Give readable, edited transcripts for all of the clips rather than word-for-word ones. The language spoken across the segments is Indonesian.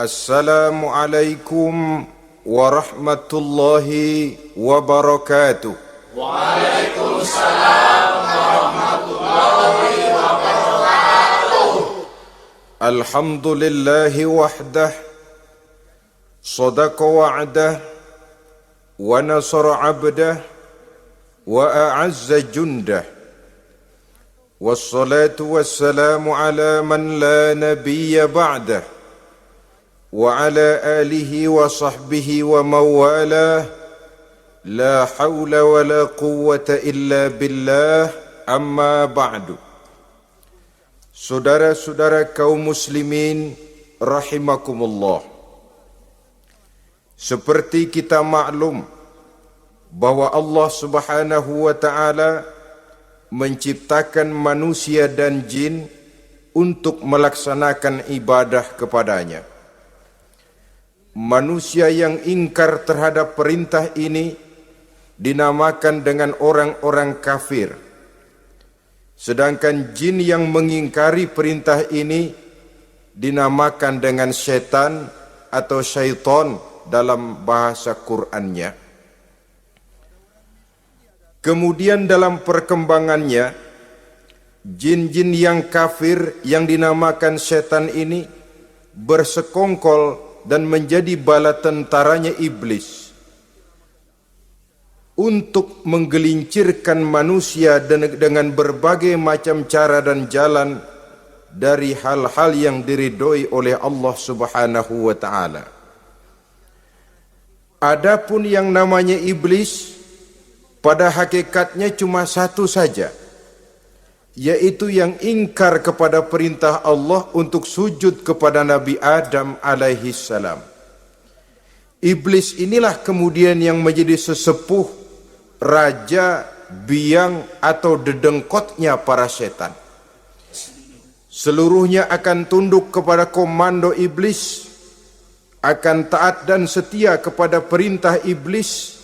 Assalamualaikum warahmatullahi wabarakatuh. Waalaikumsalam warahmatullahi wabarakatuh. Alhamdulillahi wahdah, sadaqa wa'dah, wa nasara abdah, wa a'azza jundah. Wassalatu wassalamu ala man la nabiyya ba'dah, wa ala alihi wa sahbihi wa mawalah. La hawla wa la quwwata illa billah, amma ba'du. Saudara-saudara kaum muslimin rahimakumullah, seperti kita maklum bahwa Allah Subhanahu wa ta'ala menciptakan manusia dan jin untuk melaksanakan ibadah kepadanya. Manusia yang ingkar terhadap perintah ini dinamakan dengan orang-orang kafir. Sedangkan jin yang mengingkari perintah ini dinamakan dengan setan atau syaitan dalam bahasa Qur'annya. Kemudian dalam perkembangannya, jin-jin yang kafir yang dinamakan setan ini bersekongkol dan menjadi bala tentaranya iblis untuk menggelincirkan manusia dengan berbagai macam cara dan jalan dari hal-hal yang diridhoi oleh Allah Subhanahu wa ta'ala. Adapun yang namanya iblis, pada hakikatnya cuma satu saja, yaitu yang ingkar kepada perintah Allah untuk sujud kepada Nabi Adam alaihi salam. Iblis inilah kemudian yang menjadi sesepuh, raja, biang atau dedengkotnya para setan. Seluruhnya akan tunduk kepada komando iblis, akan taat dan setia kepada perintah iblis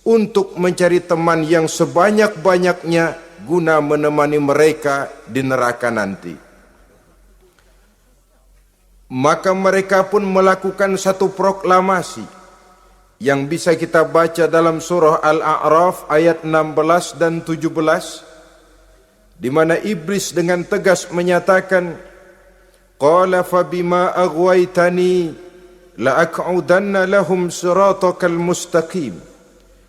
untuk mencari teman yang sebanyak-banyaknya guna menemani mereka di neraka nanti. Maka mereka pun melakukan satu proklamasi yang bisa kita baca dalam surah Al-A'raf ayat 16 dan 17, di mana iblis dengan tegas menyatakan, qala fabima aghwaytani la aq'udanna lahum siratakal mustaqim.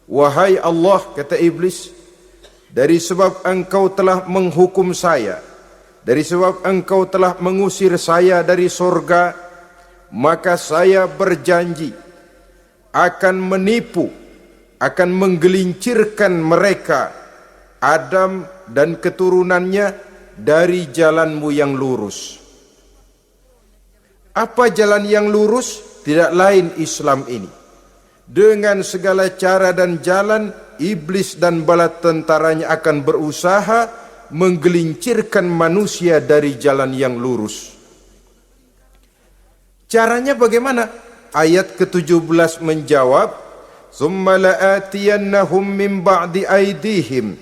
Wahai Allah, kata iblis, dari sebab engkau telah menghukum saya, dari sebab engkau telah mengusir saya dari surga, maka saya berjanji akan menipu, akan menggelincirkan mereka, Adam dan keturunannya, dari jalanmu yang lurus. Apa jalan yang lurus? Tidak lain Islam ini. Dengan segala cara dan jalan, iblis dan bala tentaranya akan berusaha menggelincirkan manusia dari jalan yang lurus. Caranya bagaimana? Ayat ke-17 menjawab, "Tsumma la'atiyannahum min ba'di aydihim."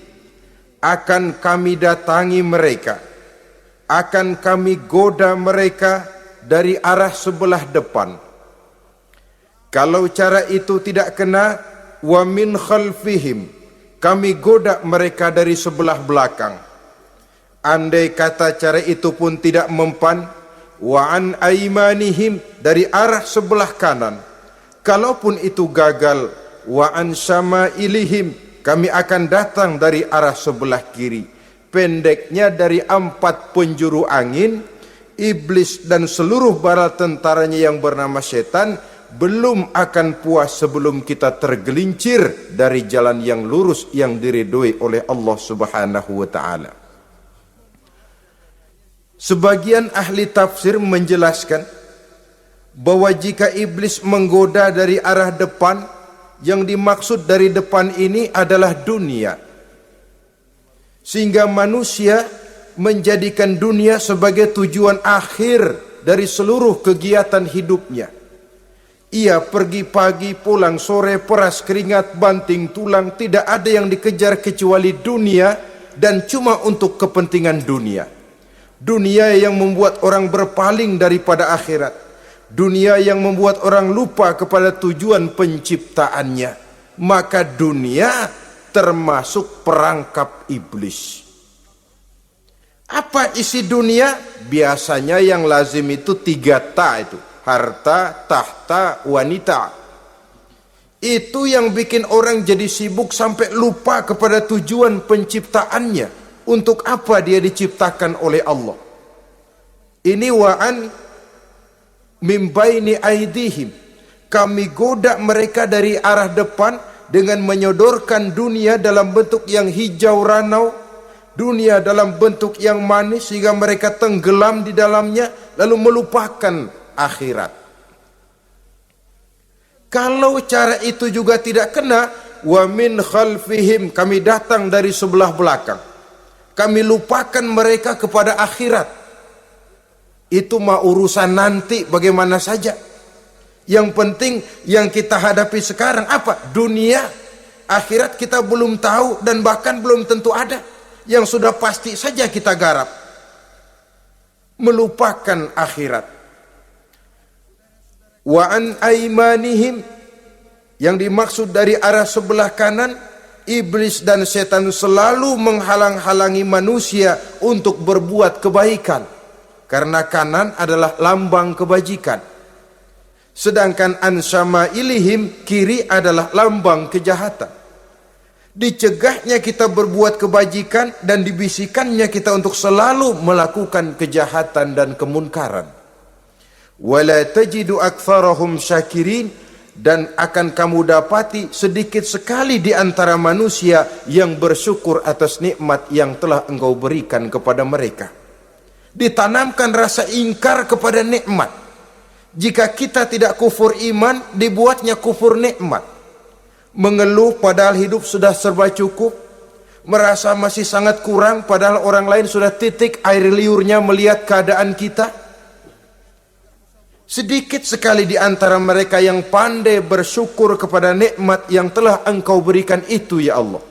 Akan kami datangi mereka, akan kami goda mereka dari arah sebelah depan. Kalau cara itu tidak kena, wa min khalfihim, kami goda mereka dari sebelah belakang. Andai kata cara itu pun tidak mempan, wa an aimanihim, dari arah sebelah kanan. Kalaupun itu gagal, wa an syama'ilihim, kami akan datang dari arah sebelah kiri. Pendeknya dari 4 penjuru angin, iblis dan seluruh bala tentaranya yang bernama setan belum akan puas sebelum kita tergelincir dari jalan yang lurus yang diridhoi oleh Allah Subhanahu wa ta'ala. Sebagian ahli tafsir menjelaskan bahwa jika iblis menggoda dari arah depan, yang dimaksud dari depan ini adalah dunia, sehingga manusia menjadikan dunia sebagai tujuan akhir dari seluruh kegiatan hidupnya. Ia pergi pagi, pulang sore, peras keringat, banting tulang, tidak ada yang dikejar kecuali dunia, dan cuma untuk kepentingan dunia. Dunia yang membuat orang berpaling daripada akhirat. dunia yang membuat orang lupa kepada tujuan penciptaannya, maka dunia termasuk perangkap iblis. Apa isi dunia? Biasanya yang lazim itu 3 ta itu. Harta, tahta, wanita. Itu yang bikin orang jadi sibuk sampai lupa kepada tujuan penciptaannya. Untuk apa dia diciptakan oleh Allah? Ini wa'an min baini aidihim. Kami goda mereka dari arah depan dengan menyodorkan dunia dalam bentuk yang hijau ranau, dunia dalam bentuk yang manis sehingga mereka tenggelam di dalamnya lalu melupakan akhirat. Kalau cara itu juga tidak kena, wa min khalfihim, kami datang dari sebelah belakang, kami lupakan mereka kepada akhirat. Itu mah urusan nanti bagaimana saja. Yang penting yang kita hadapi sekarang apa? Dunia. Akhirat kita belum tahu dan bahkan belum tentu ada. Yang sudah pasti saja kita garap. Melupakan akhirat. Wa an aimanihim, yang dimaksud dari arah sebelah kanan, iblis dan setan selalu menghalang-halangi manusia untuk berbuat kebaikan. Karena kanan adalah lambang kebajikan. Sedangkan ansama ilihim, kiri adalah lambang kejahatan. Dicegahnya kita berbuat kebajikan dan dibisikannya kita untuk selalu melakukan kejahatan dan kemunkaran. Wala tajidu aktsarahum syakirin, dan akan kamu dapati sedikit sekali di antara manusia yang bersyukur atas nikmat yang telah engkau berikan kepada mereka. Ditanamkan rasa ingkar kepada nikmat. Jika kita tidak kufur iman, dibuatnya kufur nikmat. Mengeluh padahal hidup sudah serba cukup, merasa masih sangat kurang padahal orang lain sudah titik air liurnya melihat keadaan kita. Sedikit sekali di antara mereka yang pandai bersyukur kepada nikmat yang telah engkau berikan itu, ya Allah.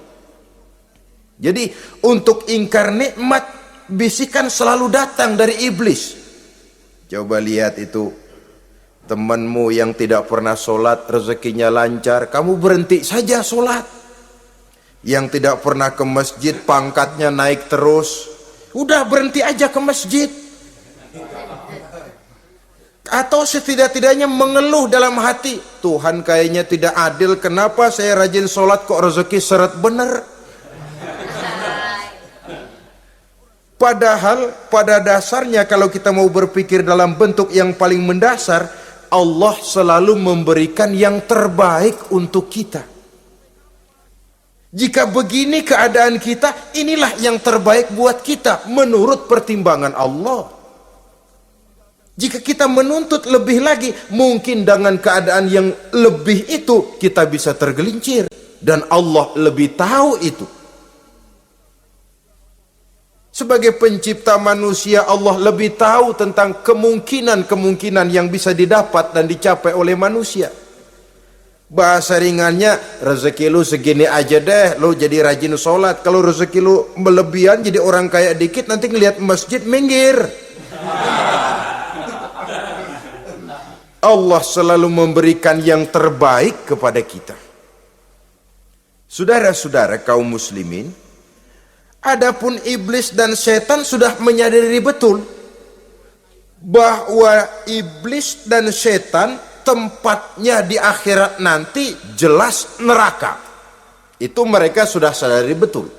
Jadi untuk ingkar nikmat, bisikan selalu datang dari iblis. Coba lihat itu, temanmu yang tidak pernah sholat, rezekinya lancar, kamu berhenti saja sholat. Yang tidak pernah ke masjid, pangkatnya naik terus, udah berhenti aja ke masjid. Atau setidak-tidaknya mengeluh dalam hati, Tuhan kayaknya tidak adil, kenapa saya rajin sholat kok rezeki seret bener. Padahal pada dasarnya kalau kita mau berpikir dalam bentuk yang paling mendasar, Allah selalu memberikan yang terbaik untuk kita. Jika begini keadaan kita, inilah yang terbaik buat kita menurut pertimbangan Allah. Jika kita menuntut lebih lagi, mungkin dengan keadaan yang lebih itu kita bisa tergelincir, dan Allah lebih tahu itu. Sebagai pencipta manusia, Allah lebih tahu tentang kemungkinan-kemungkinan yang bisa didapat dan dicapai oleh manusia. Bahasa ringannya, rezeki lu segini aja deh, lu jadi rajin sholat. Kalau rezeki lu melebihan jadi orang kaya dikit, nanti ngelihat masjid minggir. Allah selalu memberikan yang terbaik kepada kita. Saudara-saudara kaum muslimin, adapun iblis dan setan sudah menyadari betul bahwa iblis dan setan tempatnya di akhirat nanti jelas neraka. Itu mereka sudah sadari betul.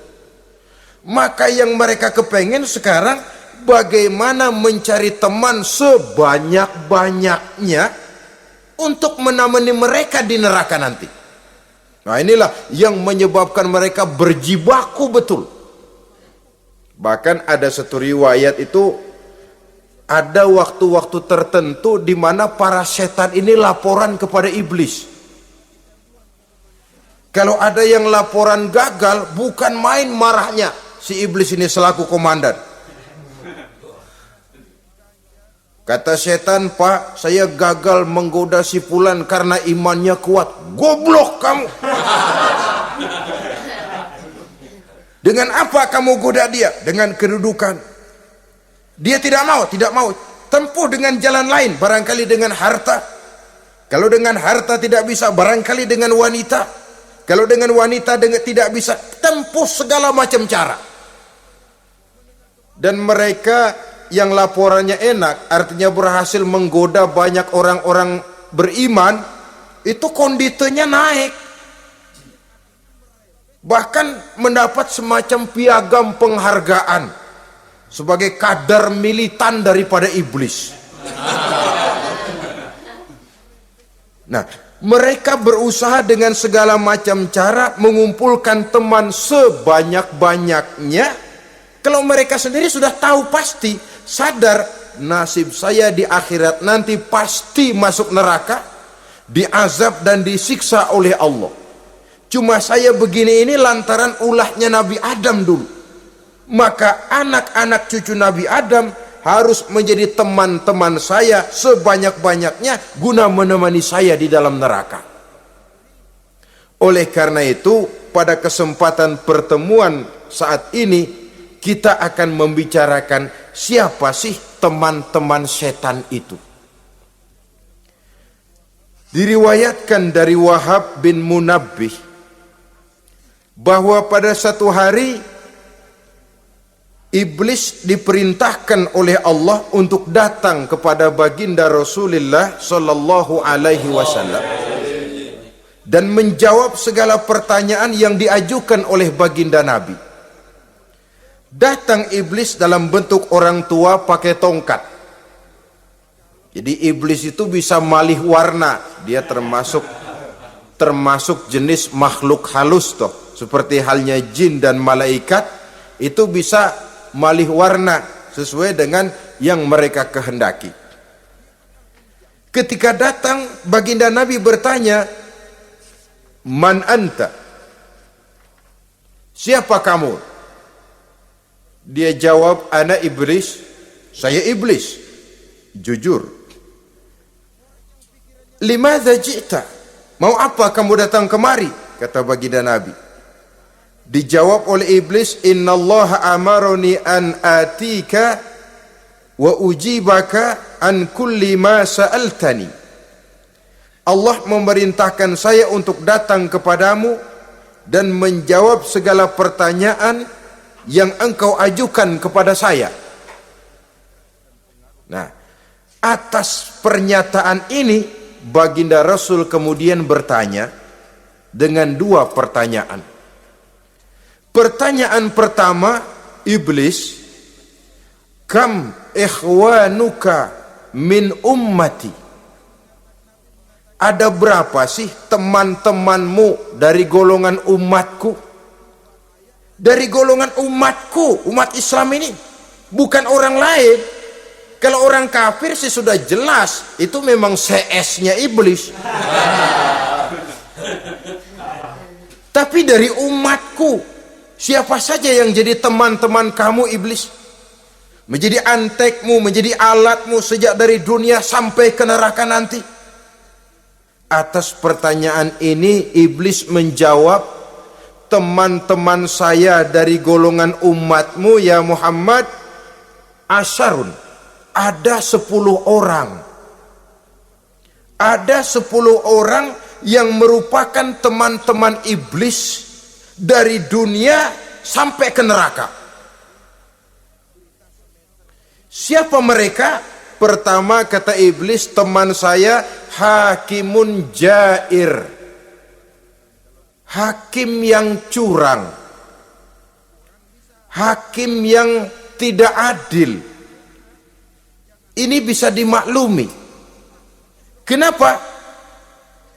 Maka yang mereka kepengen sekarang, bagaimana mencari teman sebanyak-banyaknya untuk menemani mereka di neraka nanti. Nah, inilah yang menyebabkan mereka berjibaku betul. Bahkan ada satu riwayat itu, ada waktu-waktu tertentu di mana para setan ini laporan kepada iblis. Kalau ada yang laporan gagal, bukan main marahnya si iblis ini selaku komandan. Kata setan, Pak, saya gagal menggoda si fulan karena imannya kuat. Goblok kamu. Dengan apa kamu goda dia? Dengan kedudukan. Dia tidak mau. tempuh dengan jalan lain, barangkali dengan harta. Kalau dengan harta tidak bisa, barangkali dengan wanita. Kalau dengan wanita tidak bisa, tempuh segala macam cara. Dan mereka yang laporannya enak, artinya berhasil menggoda banyak orang-orang beriman, itu konditenya naik. Bahkan mendapat semacam piagam penghargaan sebagai kadar militan daripada iblis. Nah, mereka berusaha dengan segala macam cara mengumpulkan teman sebanyak-banyaknya. Kalau mereka sendiri sudah tahu pasti, sadar nasib saya di akhirat nanti pasti masuk neraka, diazab dan disiksa oleh Allah. Cuma saya begini ini lantaran ulahnya Nabi Adam dulu. Maka anak-anak cucu Nabi Adam harus menjadi teman-teman saya sebanyak-banyaknya guna menemani saya di dalam neraka. Oleh karena itu, pada kesempatan pertemuan saat ini kita akan membicarakan siapa sih teman-teman setan itu. Diriwayatkan dari Wahab bin Munabbih bahwa pada satu hari iblis diperintahkan oleh Allah untuk datang kepada baginda Rasulullah sallallahu alaihi wasallam dan menjawab segala pertanyaan yang diajukan oleh baginda Nabi. Datang iblis dalam bentuk orang tua pakai tongkat. Jadi iblis itu bisa malih warna, dia termasuk jenis makhluk halus toh, seperti halnya jin dan malaikat, itu bisa malih warna sesuai dengan yang mereka kehendaki. Ketika datang, baginda Nabi bertanya, "Man anta?" Siapa kamu? Dia jawab, "Ana iblis." Saya iblis. Jujur. "Limadza ji'ta?" Mau apa kamu datang kemari? Kata baginda Nabi. Dijawab oleh iblis, "Innallaha amaroni an atika wa ujibaka an kulli ma sa'altani." Allah memerintahkan saya untuk datang kepadamu dan menjawab segala pertanyaan yang engkau ajukan kepada saya. Nah, atas pernyataan ini baginda Rasul kemudian bertanya dengan dua pertanyaan. Pertanyaan pertama, iblis, "Kam ikhwanuka min ummati?" Ada berapa sih teman-temanmu dari golongan umatku? Dari golongan umatku, umat Islam ini, bukan orang lain. Kalau orang kafir sih sudah jelas, itu memang CS-nya iblis. Tapi dari umatku, siapa saja yang jadi teman-teman kamu iblis? Menjadi antekmu, menjadi alatmu sejak dari dunia sampai ke neraka nanti. Atas pertanyaan ini iblis menjawab, "Teman-teman saya dari golongan umatmu ya Muhammad, asyarun. Ada 10 orang. Ada 10 orang yang merupakan teman-teman iblis dari dunia sampai ke neraka." Siapa mereka? Pertama kata iblis, "Teman saya hakimun jair." Hakim yang curang. Hakim yang tidak adil. Ini bisa dimaklumi. Kenapa?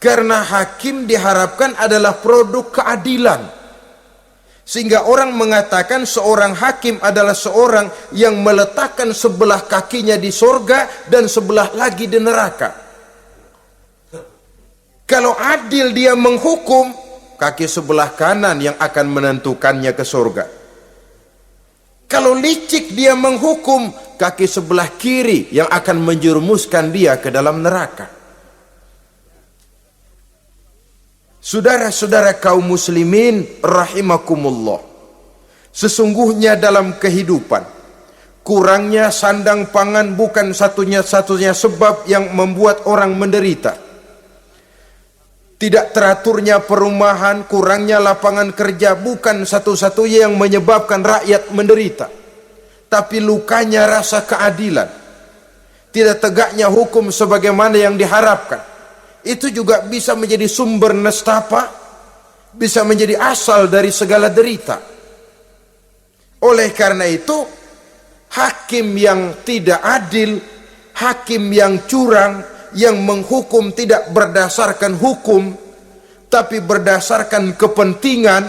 Karena hakim diharapkan adalah produk keadilan. Sehingga orang mengatakan seorang hakim adalah seorang yang meletakkan sebelah kakinya di sorga dan sebelah lagi di neraka. Kalau adil dia menghukum, kaki sebelah kanan yang akan menentukannya ke sorga. Kalau licik dia menghukum, kaki sebelah kiri yang akan menjerumuskan dia ke dalam neraka. Saudara-saudara kaum muslimin rahimakumullah, sesungguhnya dalam kehidupan Kurangnya sandang pangan bukan satunya sebab yang membuat orang menderita. Tidak teraturnya perumahan, kurangnya lapangan kerja bukan satu-satunya yang menyebabkan rakyat menderita. Tapi lukanya rasa keadilan, tidak tegaknya hukum sebagaimana yang diharapkan, itu juga bisa menjadi sumber nestapa, bisa menjadi asal dari segala derita. Oleh karena itu, hakim yang tidak adil, hakim yang curang, yang menghukum tidak berdasarkan hukum, tapi berdasarkan kepentingan,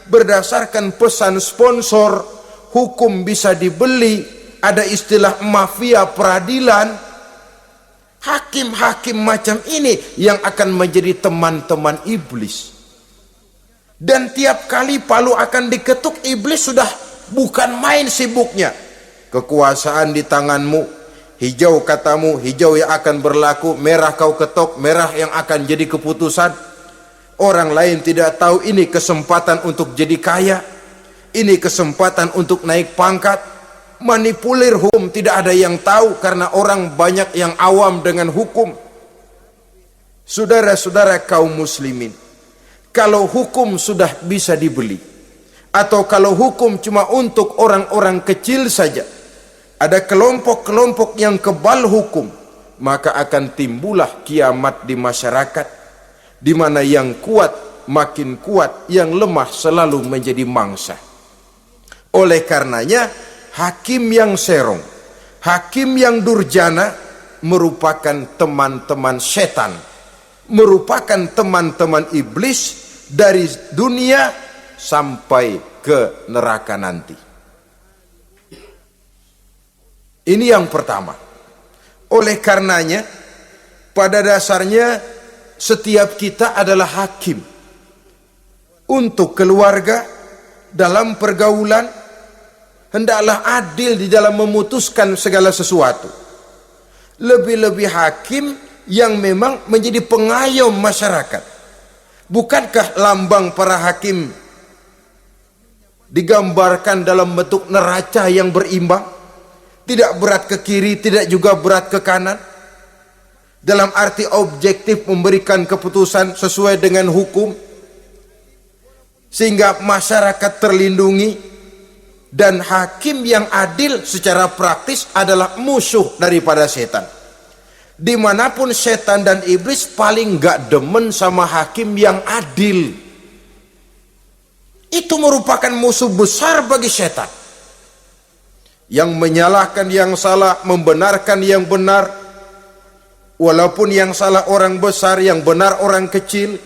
berdasarkan pesan sponsor, hukum bisa dibeli, ada istilah mafia peradilan. Hakim-hakim macam ini yang akan menjadi teman-teman iblis. Dan tiap kali palu akan diketuk, iblis sudah bukan main sibuknya. Kekuasaan di tanganmu, hijau katamu, hijau yang akan berlaku, merah kau ketok, merah yang akan jadi keputusan. Orang lain tidak tahu ini kesempatan untuk jadi kaya, ini kesempatan untuk naik pangkat. Manipulir hukum tidak ada yang tahu karena orang banyak yang awam dengan hukum. Saudara-saudara kaum muslimin, kalau hukum sudah bisa dibeli, atau kalau hukum cuma untuk orang-orang kecil saja, ada kelompok-kelompok yang kebal hukum, maka akan timbullah kiamat di masyarakat, di mana yang kuat makin kuat, yang lemah selalu menjadi mangsa. Oleh karenanya, hakim yang serong, hakim yang durjana merupakan teman-teman setan, merupakan teman-teman iblis dari dunia sampai ke neraka nanti. Ini yang pertama. Oleh karenanya, pada dasarnya setiap kita adalah hakim untuk keluarga. Dalam pergaulan hendaklah adil di dalam memutuskan segala sesuatu. Lebih-lebih hakim yang memang menjadi pengayom masyarakat. Bukankah lambang para hakim digambarkan dalam bentuk neraca yang berimbang? Tidak berat ke kiri, tidak juga berat ke kanan. Dalam arti objektif memberikan keputusan sesuai dengan hukum, sehingga masyarakat terlindungi. Dan hakim yang adil secara praktis adalah musuh daripada setan. Dimanapun setan dan iblis paling gak demen sama hakim yang adil. Itu merupakan musuh besar bagi setan. Yang menyalahkan yang salah, membenarkan yang benar, walaupun yang salah orang besar, yang benar orang kecil.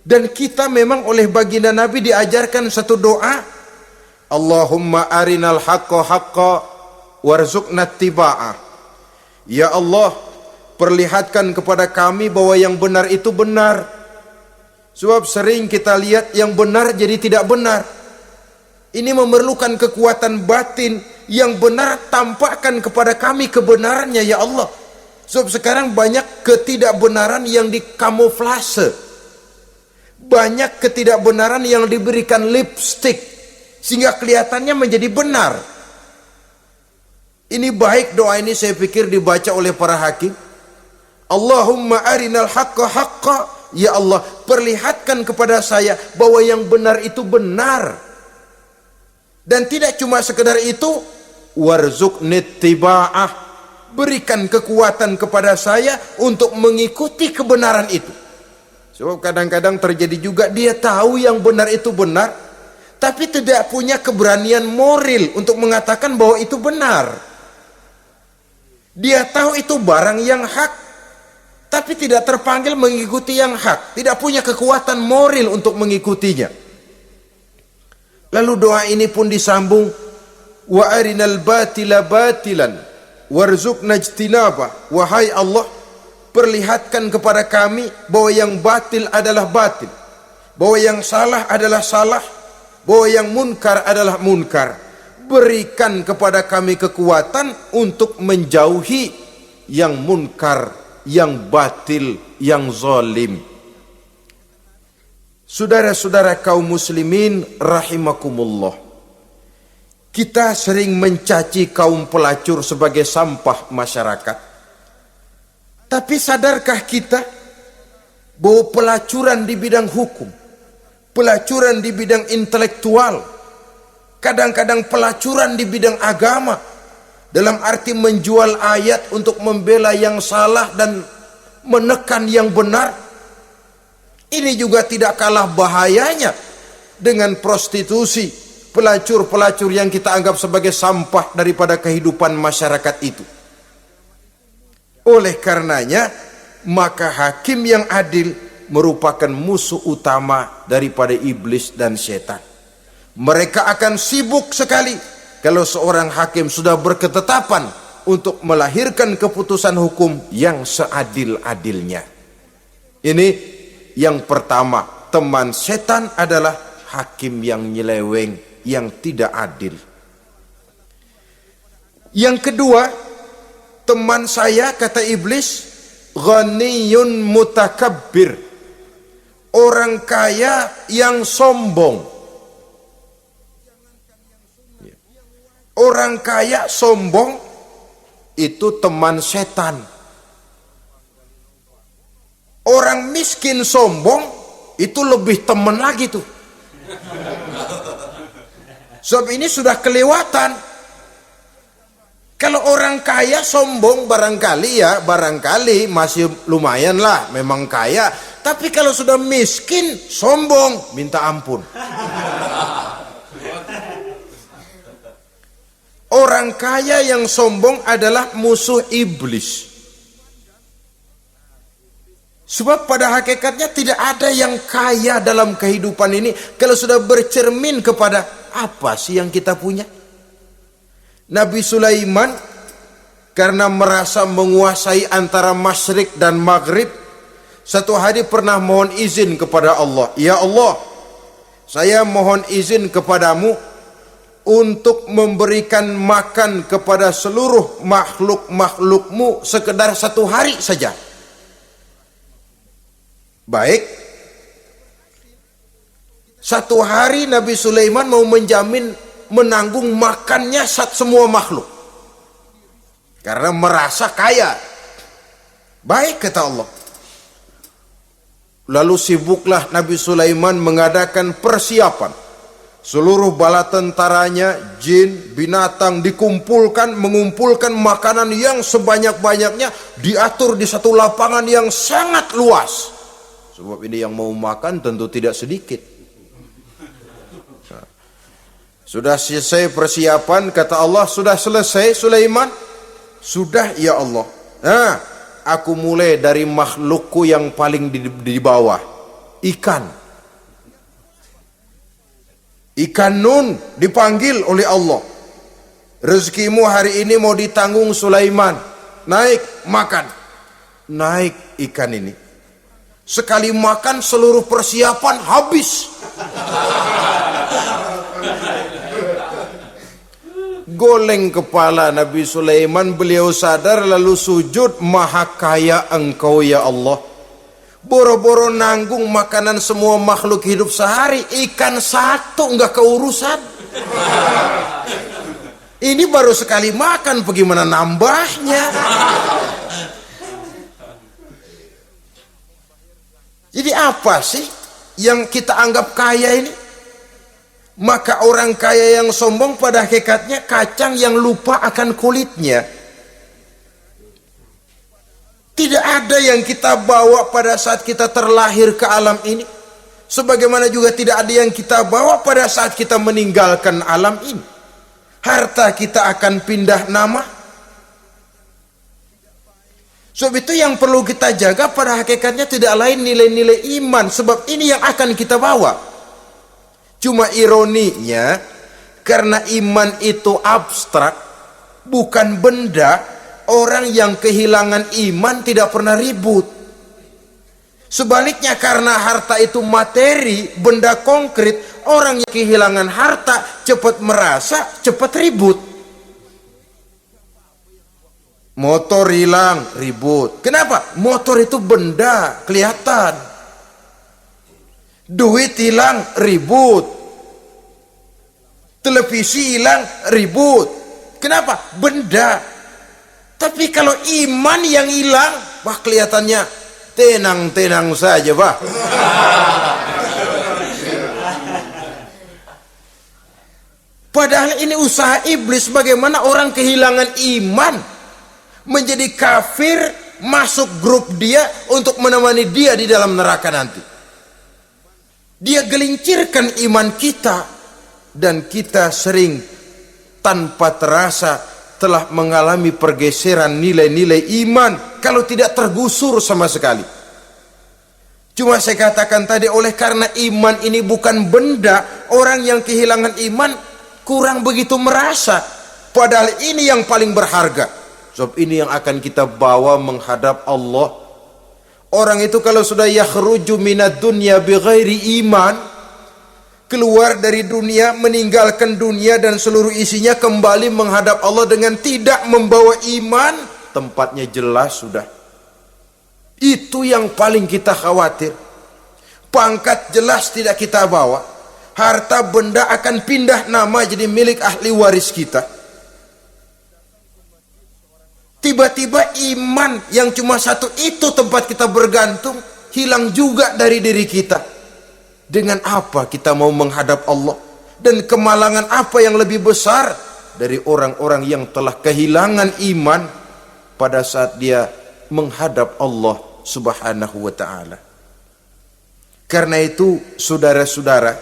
Dan kita memang oleh baginda Nabi diajarkan satu doa, Allahumma arinal haqqa haqqa warzuqna tiba'ah. Ya Allah, perlihatkan kepada kami bahwa yang benar itu benar. Sebab sering kita lihat yang benar jadi tidak benar. Ini memerlukan kekuatan batin. Yang benar tampakkan kepada kami kebenarannya ya Allah. Sebab sekarang banyak ketidakbenaran yang dikamuflase, banyak ketidakbenaran yang diberikan lipstick sehingga kelihatannya menjadi benar. Ini baik doa ini saya pikir dibaca oleh para hakim. Allahumma arinal haqqa haqqa. Ya Allah, perlihatkan kepada saya bahwa yang benar itu benar. Dan tidak cuma sekedar itu, warzuqni tiba'ah, berikan kekuatan kepada saya untuk mengikuti kebenaran itu. Sebab kadang-kadang terjadi juga dia tahu yang benar itu benar, tapi tidak punya keberanian moral untuk mengatakan bahwa itu benar. Dia tahu itu barang yang hak, tapi tidak terpanggil mengikuti yang hak, tidak punya kekuatan moral untuk mengikutinya. Lalu doa ini pun disambung, wa arinal batila batilan warzuqna ijtinabah. Wahai Allah, perlihatkan kepada kami bahwa yang batil adalah batil, bahwa yang salah adalah salah, bahwa yang munkar adalah munkar. Berikan kepada kami kekuatan untuk menjauhi yang munkar, yang batil, yang zalim. Saudara-saudara kaum muslimin rahimakumullah, Kita sering mencaci kaum pelacur sebagai sampah masyarakat. Tapi sadarkah kita bahwa pelacuran di bidang hukum, pelacuran di bidang intelektual, kadang-kadang pelacuran di bidang agama, dalam arti menjual ayat untuk membela yang salah dan menekan yang benar, ini juga tidak kalah bahayanya dengan prostitusi, pelacur-pelacur yang kita anggap sebagai sampah daripada kehidupan masyarakat itu. Oleh karenanya, maka hakim yang adil merupakan musuh utama daripada iblis dan setan. Mereka akan sibuk sekali kalau seorang hakim sudah berketetapan untuk melahirkan keputusan hukum yang seadil-adilnya. Ini yang pertama, teman setan adalah hakim yang nyeleweng, yang tidak adil. Yang kedua, teman saya, kata iblis, ghaniyun mutakabbir, orang kaya yang sombong. Orang kaya sombong itu teman setan. Orang miskin sombong itu lebih teman lagi tuh. Sebab ini sudah kelewatan. Kalau orang kaya sombong barangkali masih lumayan lah, memang kaya. Tapi kalau sudah miskin sombong, minta ampun. Orang kaya yang sombong adalah musuh iblis. Sebab pada hakikatnya tidak ada yang kaya dalam kehidupan ini kalau sudah bercermin kepada apa sih yang kita punya. Nabi Sulaiman karena merasa menguasai antara masyrik dan maghrib, satu hari pernah mohon izin kepada Allah, ya Allah, saya mohon izin kepadamu untuk memberikan makan kepada seluruh makhluk-makhlukmu sekedar satu hari saja. Baik, satu hari Nabi Sulaiman mau menjamin menanggung makannya semua makhluk karena merasa kaya. Baik, kata Allah. Lalu sibuklah Nabi Sulaiman mengadakan persiapan. Seluruh bala tentaranya, jin, binatang dikumpulkan, mengumpulkan makanan yang sebanyak-banyaknya, diatur di satu lapangan yang sangat luas. Sebab ini yang mau makan tentu tidak sedikit. Nah, sudah selesai persiapan, kata Allah, sudah selesai Sulaiman? Sudah, ya Allah. Nah, aku mulai dari makhlukku yang paling di bawah, ikan. Ikan Nun dipanggil oleh Allah. Rezekimu hari ini mau ditanggung Sulaiman. Naik, makan. Naik ikan ini. Sekali makan seluruh persiapan habis. Goleng kepala Nabi Sulaiman, beliau sadar lalu sujud, maha kaya engkau ya Allah. Boro-boro nanggung makanan semua makhluk hidup sehari, ikan satu nggak keurusan. Ini baru sekali makan, bagaimana nambahnya? Jadi apa sih yang kita anggap kaya ini? Maka orang kaya yang sombong pada hakikatnya kacang yang lupa akan kulitnya. Tidak ada yang kita bawa pada saat kita terlahir ke alam ini, sebagaimana juga tidak ada yang kita bawa pada saat kita meninggalkan alam ini. Harta kita akan pindah nama. Sebab itu yang perlu kita jaga pada hakikatnya tidak lain nilai-nilai iman, sebab ini yang akan kita bawa. Cuma ironinya, karena iman itu abstrak, bukan benda, orang yang kehilangan iman tidak pernah ribut. Sebaliknya, karena harta itu materi, benda konkret, orang yang kehilangan harta cepat merasa, cepat ribut. Motor hilang, ribut. Kenapa? Motor itu benda, kelihatan. Duit hilang, ribut. Televisi hilang, ribut. Kenapa? Benda. Tapi kalau iman yang hilang, wah kelihatannya tenang-tenang saja, Pak. Padahal ini usaha iblis, bagaimana orang kehilangan iman, menjadi kafir, masuk grup dia untuk menemani dia di dalam neraka nanti. Dia gelincirkan iman kita, dan kita sering tanpa terasa telah mengalami pergeseran nilai-nilai iman, kalau tidak tergusur sama sekali. Cuma saya katakan tadi, oleh karena iman ini bukan benda, orang yang kehilangan iman kurang begitu merasa, padahal ini yang paling berharga. Sebab ini yang akan kita bawa menghadap Allah. Orang itu kalau sudah yakhruju minad dunya bighairi iman, keluar dari dunia, meninggalkan dunia dan seluruh isinya, kembali menghadap Allah dengan tidak membawa iman, tempatnya jelas sudah. Itu yang paling kita khawatir. Pangkat jelas tidak kita bawa, harta benda akan pindah nama jadi milik ahli waris kita. Tiba-tiba iman yang cuma satu itu tempat kita bergantung hilang juga dari diri kita. Dengan apa kita mau menghadap Allah? Dan kemalangan apa yang lebih besar dari orang-orang yang telah kehilangan iman pada saat dia menghadap Allah Subhanahu wa ta'ala. Karena itu saudara-saudara,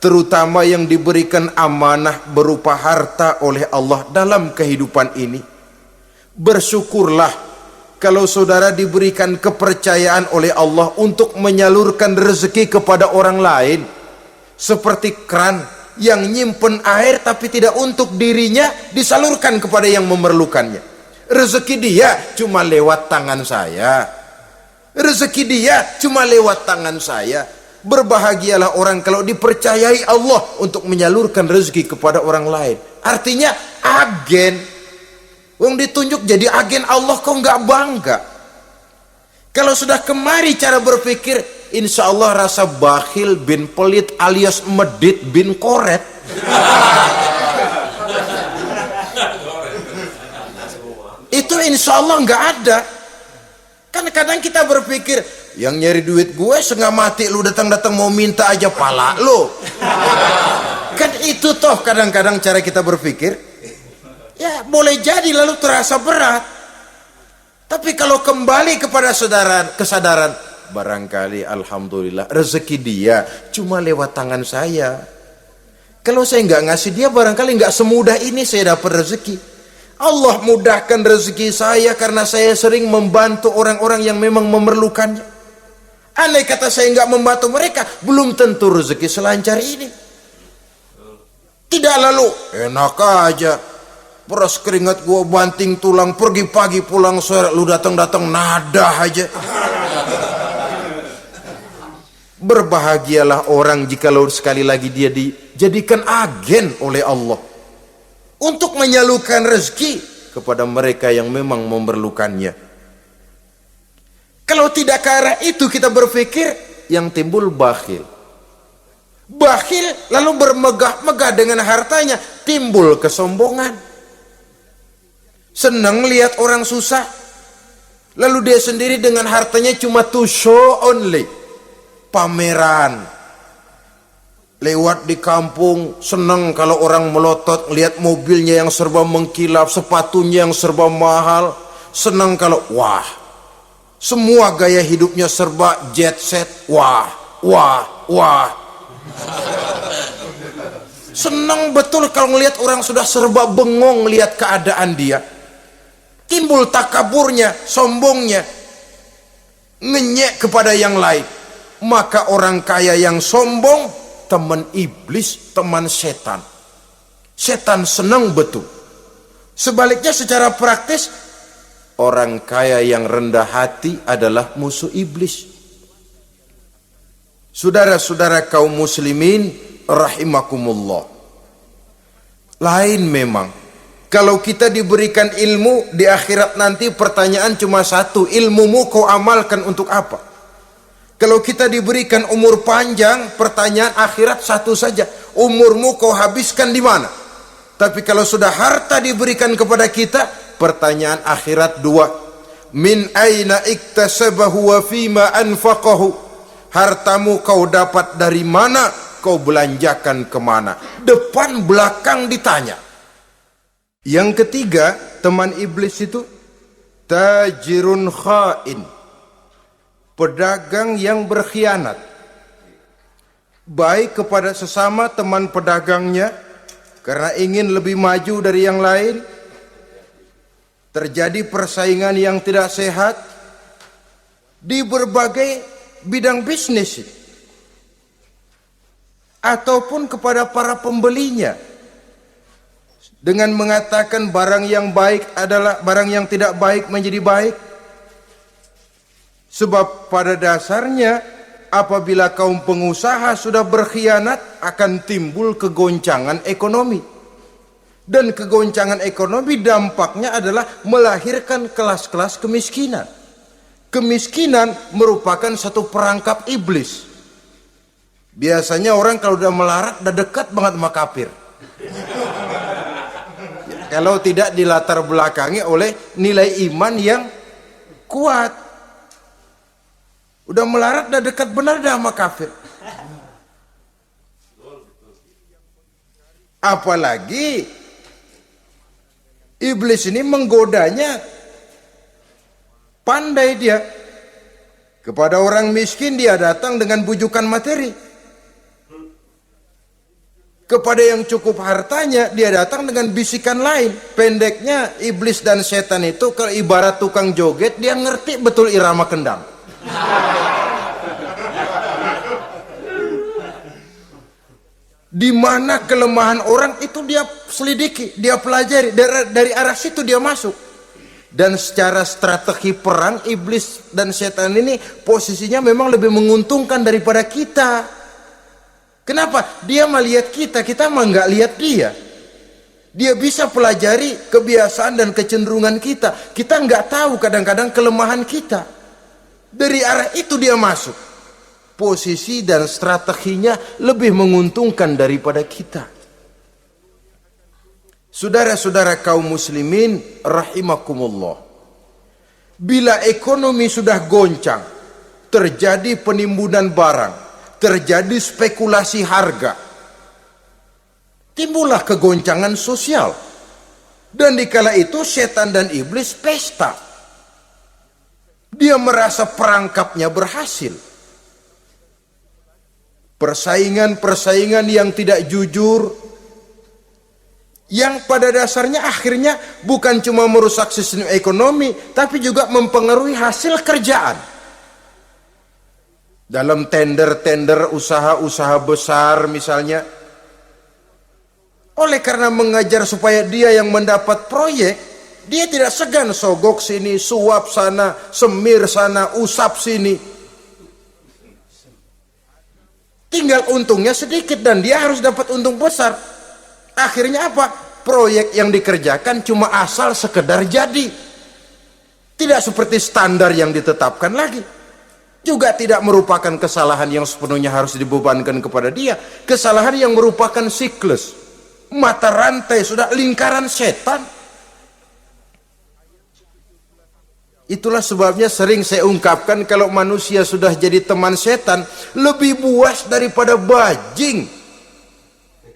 terutama yang diberikan amanah berupa harta oleh Allah dalam kehidupan ini, bersyukurlah kalau saudara diberikan kepercayaan oleh Allah untuk menyalurkan rezeki kepada orang lain, seperti keran yang nyimpen air tapi tidak untuk dirinya, disalurkan kepada yang memerlukannya. Rezeki dia cuma lewat tangan saya, rezeki dia cuma lewat tangan saya. Berbahagialah orang kalau dipercayai Allah untuk menyalurkan rezeki kepada orang lain. Artinya agen. Wong ditunjuk jadi agen Allah, kok nggak bangga? Kalau sudah kemari cara berpikir, insya Allah rasa bakhil bin pelit alias medit bin koret. Itu insya Allah nggak ada. Kan kadang kita berpikir, yang nyari duit gue setengah mati, lu datang-datang mau minta aja pala lu. Kan itu toh kadang-kadang cara kita berpikir. Ya boleh jadi lalu terasa berat. Tapi kalau kembali kepada kesadaran, barangkali alhamdulillah rezeki dia cuma lewat tangan saya. Kalau saya nggak ngasih dia, barangkali nggak semudah ini saya dapat rezeki. Allah mudahkan rezeki saya karena saya sering membantu orang-orang yang memang memerlukannya. Andai kata saya nggak membantu mereka, belum tentu rezeki selancar ini. Tidak lalu enak aja, peras keringat gua banting tulang, pergi pagi pulang sore, lu datang-datang nada aja. Berbahagialah orang jikalau sekali lagi dia dijadikan agen oleh Allah untuk menyalurkan rezeki kepada mereka yang memang memerlukannya. Kalau tidak ke arah itu kita berpikir, yang timbul bakhil. Bakhil lalu bermegah-megah dengan hartanya, timbul kesombongan. Senang lihat orang susah, lalu dia sendiri dengan hartanya cuma to show only, pameran. Lewat di kampung senang kalau orang melotot, lihat mobilnya yang serba mengkilap, sepatunya yang serba mahal. Senang kalau wah, semua gaya hidupnya serba jet set, wah, wah, wah. Senang betul kalau ngelihat orang sudah serba bengong lihat keadaan dia. Timbul takaburnya, sombongnya, ngenyek kepada yang lain. Maka orang kaya yang sombong teman iblis, teman setan. Setan senang betul. Sebaliknya secara praktis, orang kaya yang rendah hati adalah musuh iblis. Saudara-saudara kaum muslimin rahimakumullah, lain memang kalau kita diberikan ilmu di akhirat nanti, pertanyaan cuma satu, ilmumu kau amalkan untuk apa? Kalau kita diberikan umur panjang, pertanyaan akhirat satu saja, umurmu kau habiskan di mana? Tapi kalau sudah harta diberikan kepada kita, pertanyaan akhirat dua, min aina iktasabahu wa fima anfaqahu. Hartamu kau dapat dari mana, kau belanjakan kemana? Depan belakang ditanya. Yang ketiga, teman iblis itu tajirun khain, pedagang yang berkhianat, baik kepada sesama teman pedagangnya karena ingin lebih maju dari yang lain, terjadi persaingan yang tidak sehat di berbagai bidang bisnis, ataupun kepada para pembelinya dengan mengatakan barang yang baik adalah barang yang tidak baik menjadi baik. Sebab pada dasarnya apabila kaum pengusaha sudah berkhianat, akan timbul kegoncangan ekonomi. Dan kegoncangan ekonomi dampaknya adalah melahirkan kelas-kelas kemiskinan. Kemiskinan merupakan satu perangkap iblis. Biasanya orang kalau udah melarat udah dekat banget sama kafir. Kalau tidak dilatar belakangi oleh nilai iman yang kuat. Udah melarat udah dekat benar dah sama kafir. Apalagi iblis ini menggodanya pandai dia. Kepada orang miskin dia datang dengan bujukan materi. Kepada yang cukup hartanya dia datang dengan bisikan lain. Pendeknya iblis dan setan itu kalau ibarat tukang joget, dia ngerti betul irama kendang. Di mana kelemahan orang itu dia selidiki, dia pelajari, dari arah situ dia masuk. Dan secara strategi perang, iblis dan setan ini posisinya memang lebih menguntungkan daripada kita. Kenapa? Dia melihat kita, kita mah nggak lihat dia. Dia bisa pelajari kebiasaan dan kecenderungan kita. Kita nggak tahu kadang-kadang kelemahan kita. Dari arah itu dia masuk. Posisi dan strateginya lebih menguntungkan daripada kita. Saudara-saudara kaum muslimin rahimakumullah. Bila ekonomi sudah goncang, terjadi penimbunan barang, terjadi spekulasi harga, timbullah kegoncangan sosial. Dan dikala itu setan dan iblis pesta. Dia merasa perangkapnya berhasil. Persaingan-persaingan yang tidak jujur, yang pada dasarnya akhirnya bukan cuma merusak sistem ekonomi, tapi juga mempengaruhi hasil kerjaan. Dalam tender-tender usaha-usaha besar misalnya, oleh karena mengajar supaya dia yang mendapat proyek, dia tidak segan sogok sini, suap sana, semir sana, usap sini. Tinggal untungnya sedikit dan dia harus dapat untung besar. Akhirnya apa? Proyek yang dikerjakan cuma asal sekedar jadi. Tidak seperti standar yang ditetapkan lagi. Juga tidak merupakan kesalahan yang sepenuhnya harus dibebankan kepada dia. Kesalahan yang merupakan siklus. Mata rantai, sudah lingkaran setan. Itulah sebabnya sering saya ungkapkan, kalau manusia sudah jadi teman setan, lebih buas daripada bajing.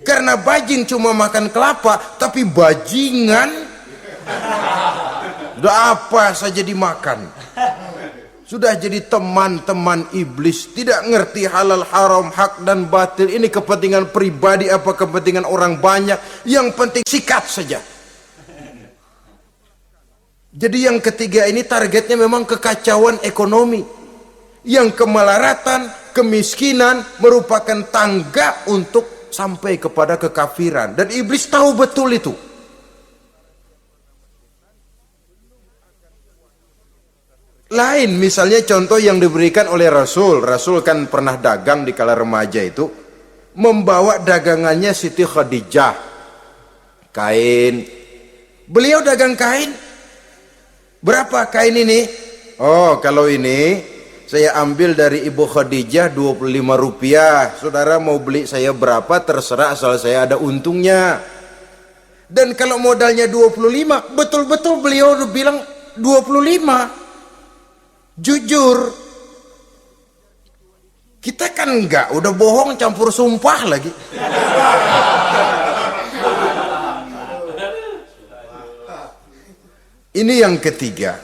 Karena bajing cuma makan kelapa, tapi bajingan udah apa saja dimakan. Sudah jadi teman-teman iblis, tidak ngerti halal haram, hak dan batil. Ini kepentingan pribadi apa kepentingan orang banyak, yang penting sikat saja. Jadi yang ketiga ini targetnya memang kekacauan ekonomi. Yang kemelaratan, kemiskinan merupakan tangga untuk sampai kepada kekafiran. Dan iblis tahu betul itu. Lain misalnya contoh yang diberikan oleh Rasul. Rasul kan pernah dagang di kala remaja itu. Membawa dagangannya Siti Khadijah. Kain. Beliau dagang kain. Berapa kain ini? Oh, kalau ini Saya ambil dari Ibu Khadijah 25 rupiah. Saudara mau beli saya berapa terserah asal saya ada untungnya. Dan kalau modalnya 25, betul-betul beliau udah bilang 25. Jujur. Kita kan enggak, udah bohong campur sumpah lagi. Ini yang ketiga.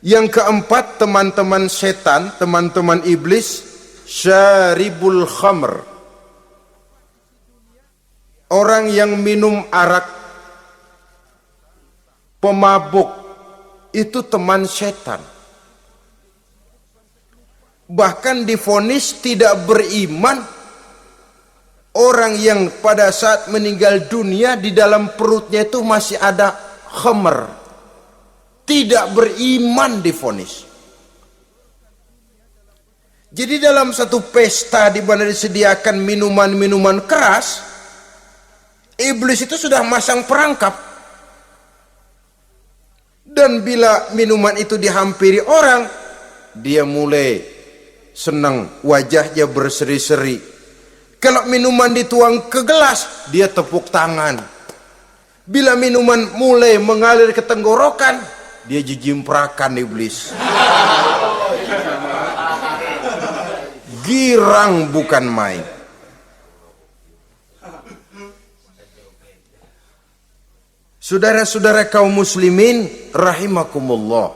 Yang keempat, teman-teman setan, teman-teman iblis, syaribul khamr. Orang yang minum arak, pemabuk, itu teman setan. Bahkan divonis tidak beriman orang yang pada saat meninggal dunia di dalam perutnya itu masih ada khamr. Tidak beriman divonis. Jadi dalam satu pesta di mana disediakan minuman-minuman keras, iblis itu sudah masang perangkap. Dan bila minuman itu dihampiri orang, dia mulai senang, wajahnya berseri-seri. Kalau minuman dituang ke gelas, dia tepuk tangan. Bila minuman mulai mengalir ke tenggorokan, dia jijimprakan iblis. Girang bukan main. Saudara-saudara kaum muslimin rahimakumullah.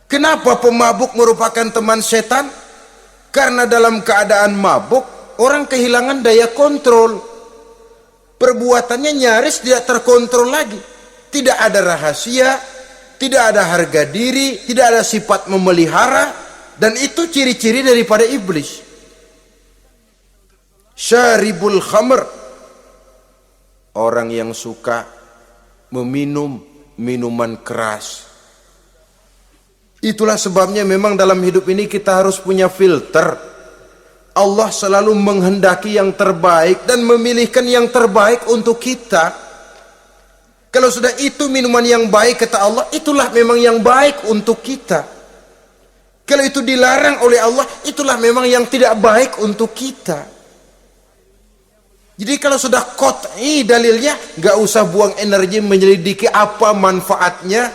Kenapa pemabuk merupakan teman setan? Karena dalam keadaan mabuk, orang kehilangan daya kontrol. Perbuatannya nyaris tidak terkontrol lagi. Tidak ada rahasia, tidak ada harga diri, tidak ada sifat memelihara, dan itu ciri-ciri daripada iblis. Syaribul khamr, orang yang suka meminum minuman keras. Itulah sebabnya memang dalam hidup ini kita harus punya filter. Allah selalu menghendaki yang terbaik dan memilihkan yang terbaik untuk kita. Kalau sudah itu minuman yang baik kata Allah, itulah memang yang baik untuk kita. Kalau itu dilarang oleh Allah, itulah memang yang tidak baik untuk kita. Jadi kalau sudah qat'i dalilnya, nggak usah buang energi menyelidiki apa manfaatnya.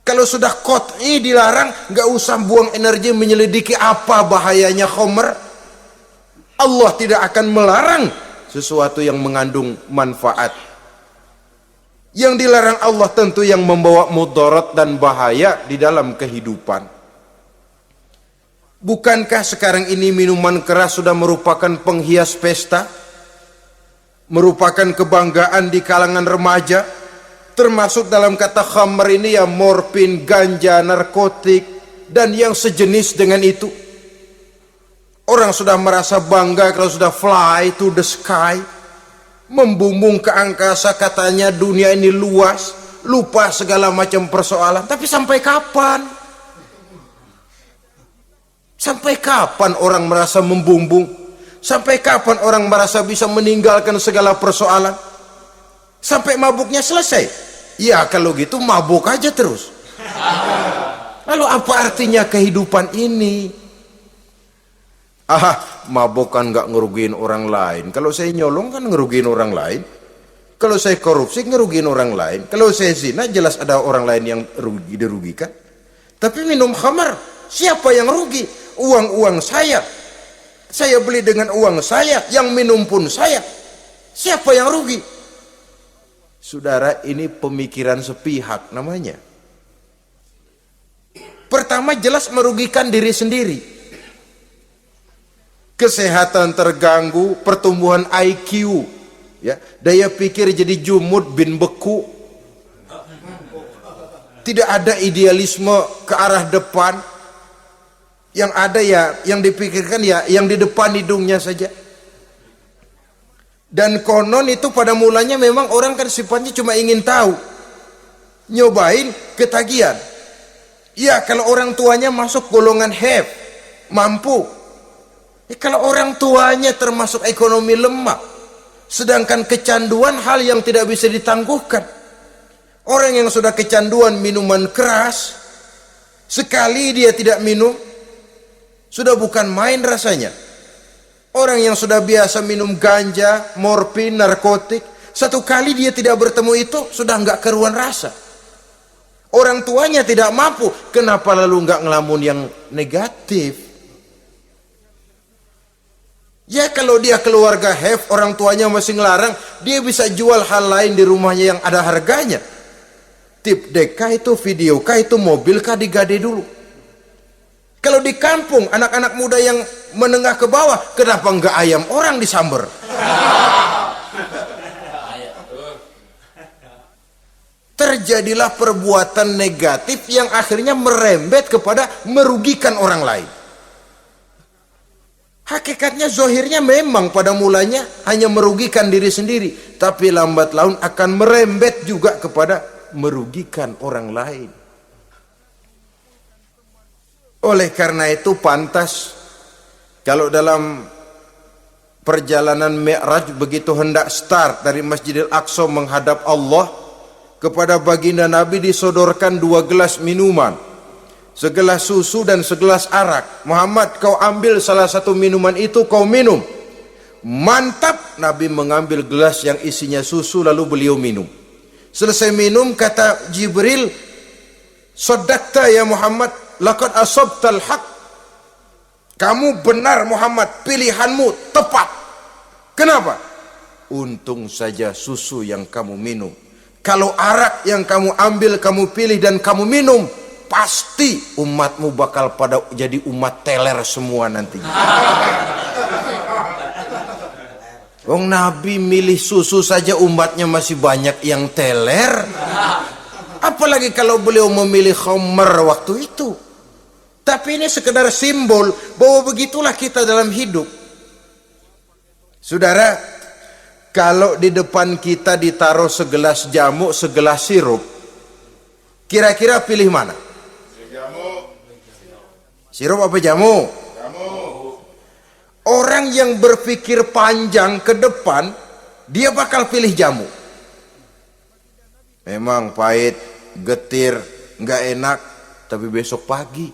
Kalau sudah qat'i dilarang, nggak usah buang energi menyelidiki apa bahayanya khamr. Allah tidak akan melarang sesuatu yang mengandung manfaat. Yang dilarang Allah tentu yang membawa mudarat dan bahaya di dalam kehidupan. Bukankah sekarang ini minuman keras sudah merupakan penghias pesta? Merupakan kebanggaan di kalangan remaja? Termasuk dalam kata khamr ini ya morfin, ganja, narkotik, dan yang sejenis dengan itu. Orang sudah merasa bangga kalau sudah fly to the sky, membumbung ke angkasa, katanya dunia ini luas, lupa segala macam persoalan. Tapi sampai kapan? Sampai kapan orang merasa membumbung? Sampai kapan orang merasa bisa meninggalkan segala persoalan? Sampai mabuknya selesai? Ya kalau gitu mabuk aja terus. Lalu apa artinya kehidupan ini? Mabuk kan gak ngerugiin orang lain. Kalau saya nyolong kan ngerugiin orang lain. Kalau saya korupsi ngerugiin orang lain. Kalau saya zina jelas ada orang lain yang dirugikan. Tapi minum khamar, siapa yang rugi? Uang-uang saya. Saya beli dengan uang saya, yang minum pun saya. Siapa yang rugi? Saudara, ini pemikiran sepihak namanya. Pertama jelas merugikan diri sendiri. Kesehatan terganggu, pertumbuhan IQ, ya, daya pikir jadi jumud bin beku. Tidak ada idealisme ke arah depan. Yang ada ya, yang dipikirkan ya, yang di depan hidungnya saja. Dan konon itu pada mulanya memang orang kan sifatnya cuma ingin tahu, nyobain, ketagihan. Ya kalau orang tuanya masuk golongan have, mampu. Kalau orang tuanya termasuk ekonomi lemah, sedangkan kecanduan hal yang tidak bisa ditangguhkan. Orang yang sudah kecanduan minuman keras, Sekali dia tidak minum, sudah bukan main rasanya. Orang yang sudah biasa minum ganja, morfin, narkotik, satu kali dia tidak bertemu itu, sudah nggak keruan rasa. Orang tuanya tidak mampu, kenapa lalu nggak ngelamun yang negatif? Ya kalau dia keluarga have, orang tuanya masih ngelarang, dia bisa jual hal lain di rumahnya yang ada harganya. Tip deka itu, video kah itu, mobil kah digade dulu. Kalau di kampung, anak-anak muda yang menengah ke bawah, kenapa enggak ayam orang disamber? Terjadilah perbuatan negatif yang akhirnya merembet kepada merugikan orang lain. Hakikatnya zohirnya memang pada mulanya hanya merugikan diri sendiri, tapi lambat laun akan merembet juga kepada merugikan orang lain. Oleh karena itu pantas kalau dalam perjalanan Mi'raj begitu hendak start dari Masjidil Aqsa menghadap Allah, kepada baginda Nabi disodorkan 2 gelas minuman, segelas susu dan segelas arak. Muhammad, kau ambil salah satu minuman itu, kau minum. Mantap. Nabi mengambil gelas yang isinya susu lalu beliau minum. Selesai minum kata Jibril, "Shaddaqta ya Muhammad, laqad asabtal haq." Kamu benar Muhammad, pilihanmu tepat. Kenapa? Untung saja susu yang kamu minum. Kalau arak yang kamu ambil, kamu pilih dan kamu minum, pasti umatmu bakal pada jadi umat teler semua nanti. Wong Nabi milih susu saja umatnya masih banyak yang teler. Apalagi kalau beliau memilih khamr waktu itu. Tapi ini sekedar simbol bahwa begitulah kita dalam hidup. Saudara, kalau di depan kita ditaruh segelas jamu, segelas sirup, kira-kira pilih mana? Sirup apa jamu? Orang yang berpikir panjang ke depan, dia bakal pilih jamu. Memang pahit, getir, nggak enak, tapi besok pagi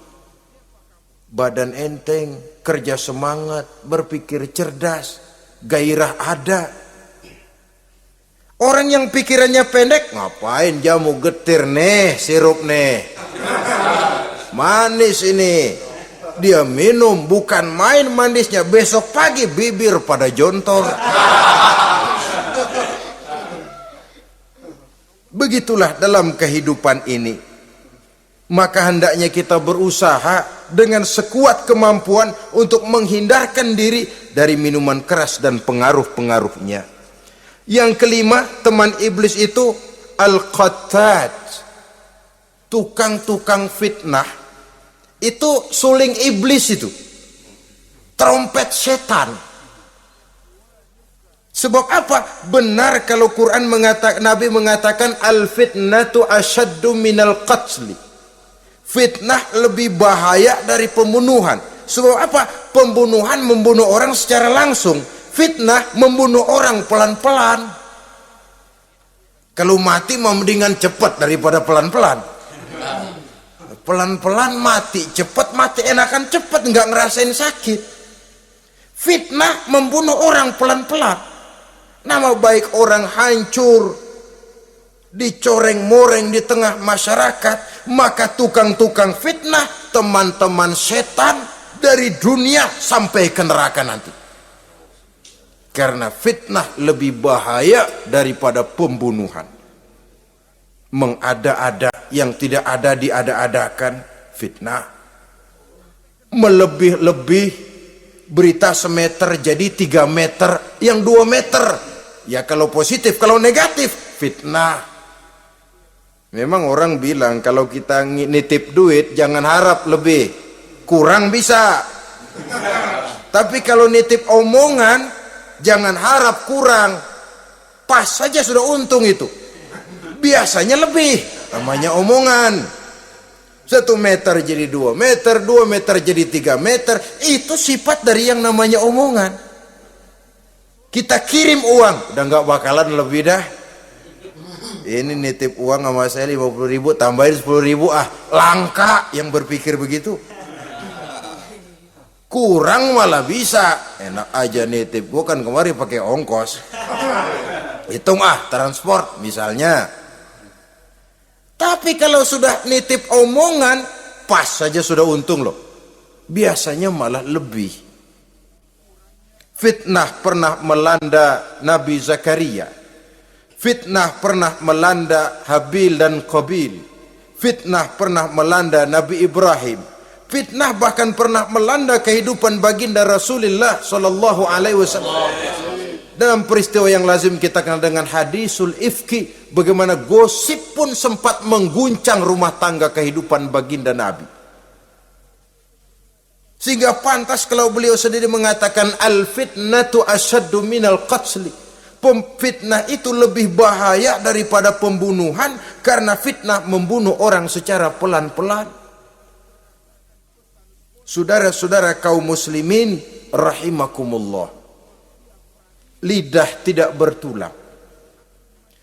badan enteng, kerja semangat, berpikir cerdas, gairah ada. Orang yang pikirannya pendek, ngapain jamu getir nih, sirup nih, manis ini. Dia minum, bukan main manisnya, besok pagi bibir pada jontor. Begitulah dalam kehidupan ini. Maka hendaknya kita berusaha dengan sekuat kemampuan untuk menghindarkan diri dari minuman keras dan pengaruh-pengaruhnya. Yang kelima, teman iblis itu al-qattad, tukang-tukang fitnah. Itu suling iblis itu, trompet setan. Sebab apa? Benar kalau Quran mengatakan, Nabi mengatakan al-fitnatu asyaddu minal qatli. Fitnah lebih bahaya dari pembunuhan. Sebab apa? Pembunuhan membunuh orang secara langsung, fitnah membunuh orang pelan-pelan. Kalau mati mau mendingan cepat daripada pelan-pelan. Pelan-pelan mati, cepat mati enakan cepat, nggak ngerasain sakit. Fitnah membunuh orang pelan-pelan. Nama baik orang hancur, dicoreng-moreng di tengah masyarakat. Maka tukang-tukang fitnah, teman-teman setan dari dunia sampai ke neraka nanti. Karena fitnah lebih bahaya daripada pembunuhan. Mengada-ada yang tidak ada diada-adakan, fitnah. Melebih-lebih, berita semeter jadi 3 meter, yang 2 meter. Ya kalau positif, kalau negatif, fitnah. Memang orang bilang kalau kita nitip duit jangan harap lebih, kurang bisa. Tapi kalau nitip omongan jangan harap kurang, pas saja sudah untung itu. Biasanya lebih, namanya omongan. 1 meter jadi 2 meter, 2 meter jadi 3 meter. Itu sifat dari yang namanya omongan. Kita kirim uang, udah nggak bakalan lebih dah. Ini nitip uang sama saya 50.000, tambahin 10.000, langka yang berpikir begitu. Kurang malah bisa, enak aja nitip, gua kan kemarin pakai ongkos, hitung transport misalnya. Tapi kalau sudah nitip omongan, pas saja sudah untung loh, biasanya malah lebih. Fitnah pernah melanda Nabi Zakaria, fitnah pernah melanda Habil dan Qabil, fitnah pernah melanda Nabi Ibrahim, fitnah bahkan pernah melanda kehidupan baginda Rasulullah sallallahu alaihi wasallam. Dalam peristiwa yang lazim kita kenal dengan hadisul ifki, bagaimana gosip pun sempat mengguncang rumah tangga kehidupan baginda Nabi. Sehingga pantas kalau beliau sendiri mengatakan al-fitnatu asyaddu minal qatli. Fitnah itu lebih bahaya daripada pembunuhan, karena fitnah membunuh orang secara pelan-pelan. Saudara-saudara kaum muslimin rahimakumullah, lidah tidak bertulang.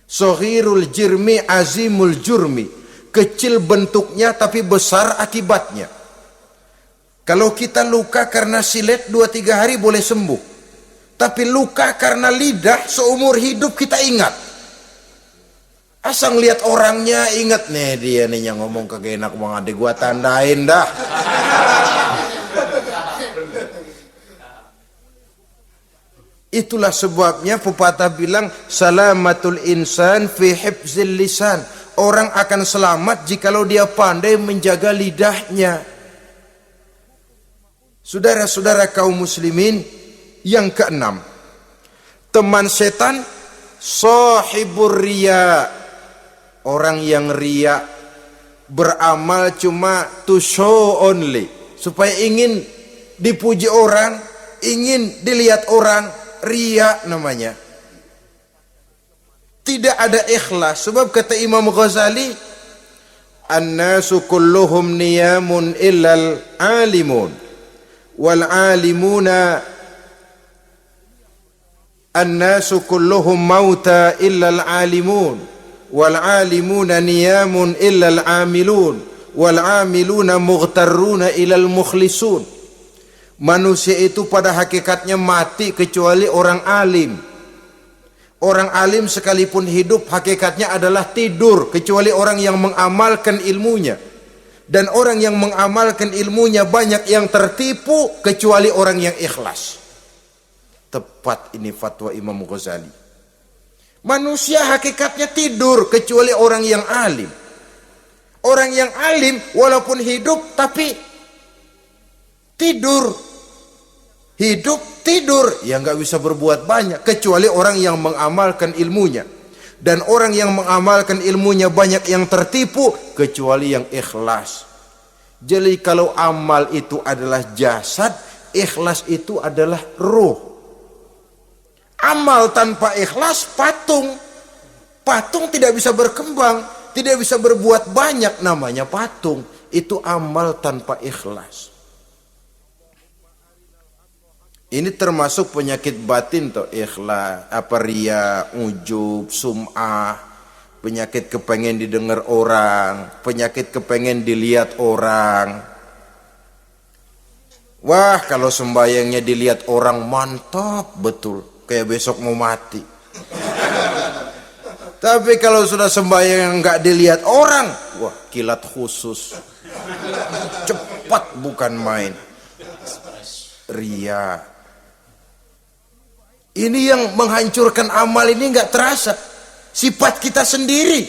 Soghirul jirmi azimul jurmi, kecil bentuknya tapi besar akibatnya. Kalau kita luka karena silet 2-3 hari boleh sembuh, tapi luka karena lidah seumur hidup kita ingat. Asal lihat orangnya ingat, nih dia nih yang ngomong kagak enak banget, gua tandain dah. Itulah sebabnya pepatah bilang salamatul insan fi hifzil lisan. Orang akan selamat jikalau dia pandai menjaga lidahnya. Saudara-saudara kaum muslimin, yang keenam, teman setan sahibur riya, orang yang riya, beramal cuma to show only, supaya ingin dipuji orang, ingin dilihat orang, riya namanya. Tidak ada ikhlas. Sebab kata Imam Ghazali, an-nasu kulluhum niyamun illal alimun, wal alimuna an-nasu kulluhum mauta illal alimun, wal alimuna niyamun illal amilun, wal amiluna mughtarruna illal mukhlisun. Manusia itu pada hakikatnya mati kecuali orang alim. Orang alim sekalipun hidup hakikatnya adalah tidur, kecuali orang yang mengamalkan ilmunya. Dan orang yang mengamalkan ilmunya banyak yang tertipu, kecuali orang yang ikhlas. Tepat ini fatwa Imam Ghazali. Manusia hakikatnya tidur kecuali orang yang alim. Orang yang alim walaupun hidup tapi tidur. Hidup tidur, ya nggak bisa berbuat banyak, kecuali orang yang mengamalkan ilmunya. Dan orang yang mengamalkan ilmunya banyak yang tertipu, kecuali yang ikhlas. Jadi kalau amal itu adalah jasad, ikhlas itu adalah ruh. Amal tanpa ikhlas patung. Patung tidak bisa berkembang, tidak bisa berbuat banyak, namanya patung. Itu amal tanpa ikhlas. Ini termasuk penyakit batin toh, ikhlas, riya, ujub, sum'ah, penyakit kepengen didengar orang, penyakit kepengen dilihat orang. Wah, kalau sembayangnya dilihat orang mantap betul, kayak besok mau mati. Tapi kalau sudah sembayang nggak dilihat orang, wah kilat khusus, cepat bukan main. Riya. Ini yang menghancurkan amal ini nggak terasa. Sifat kita sendiri.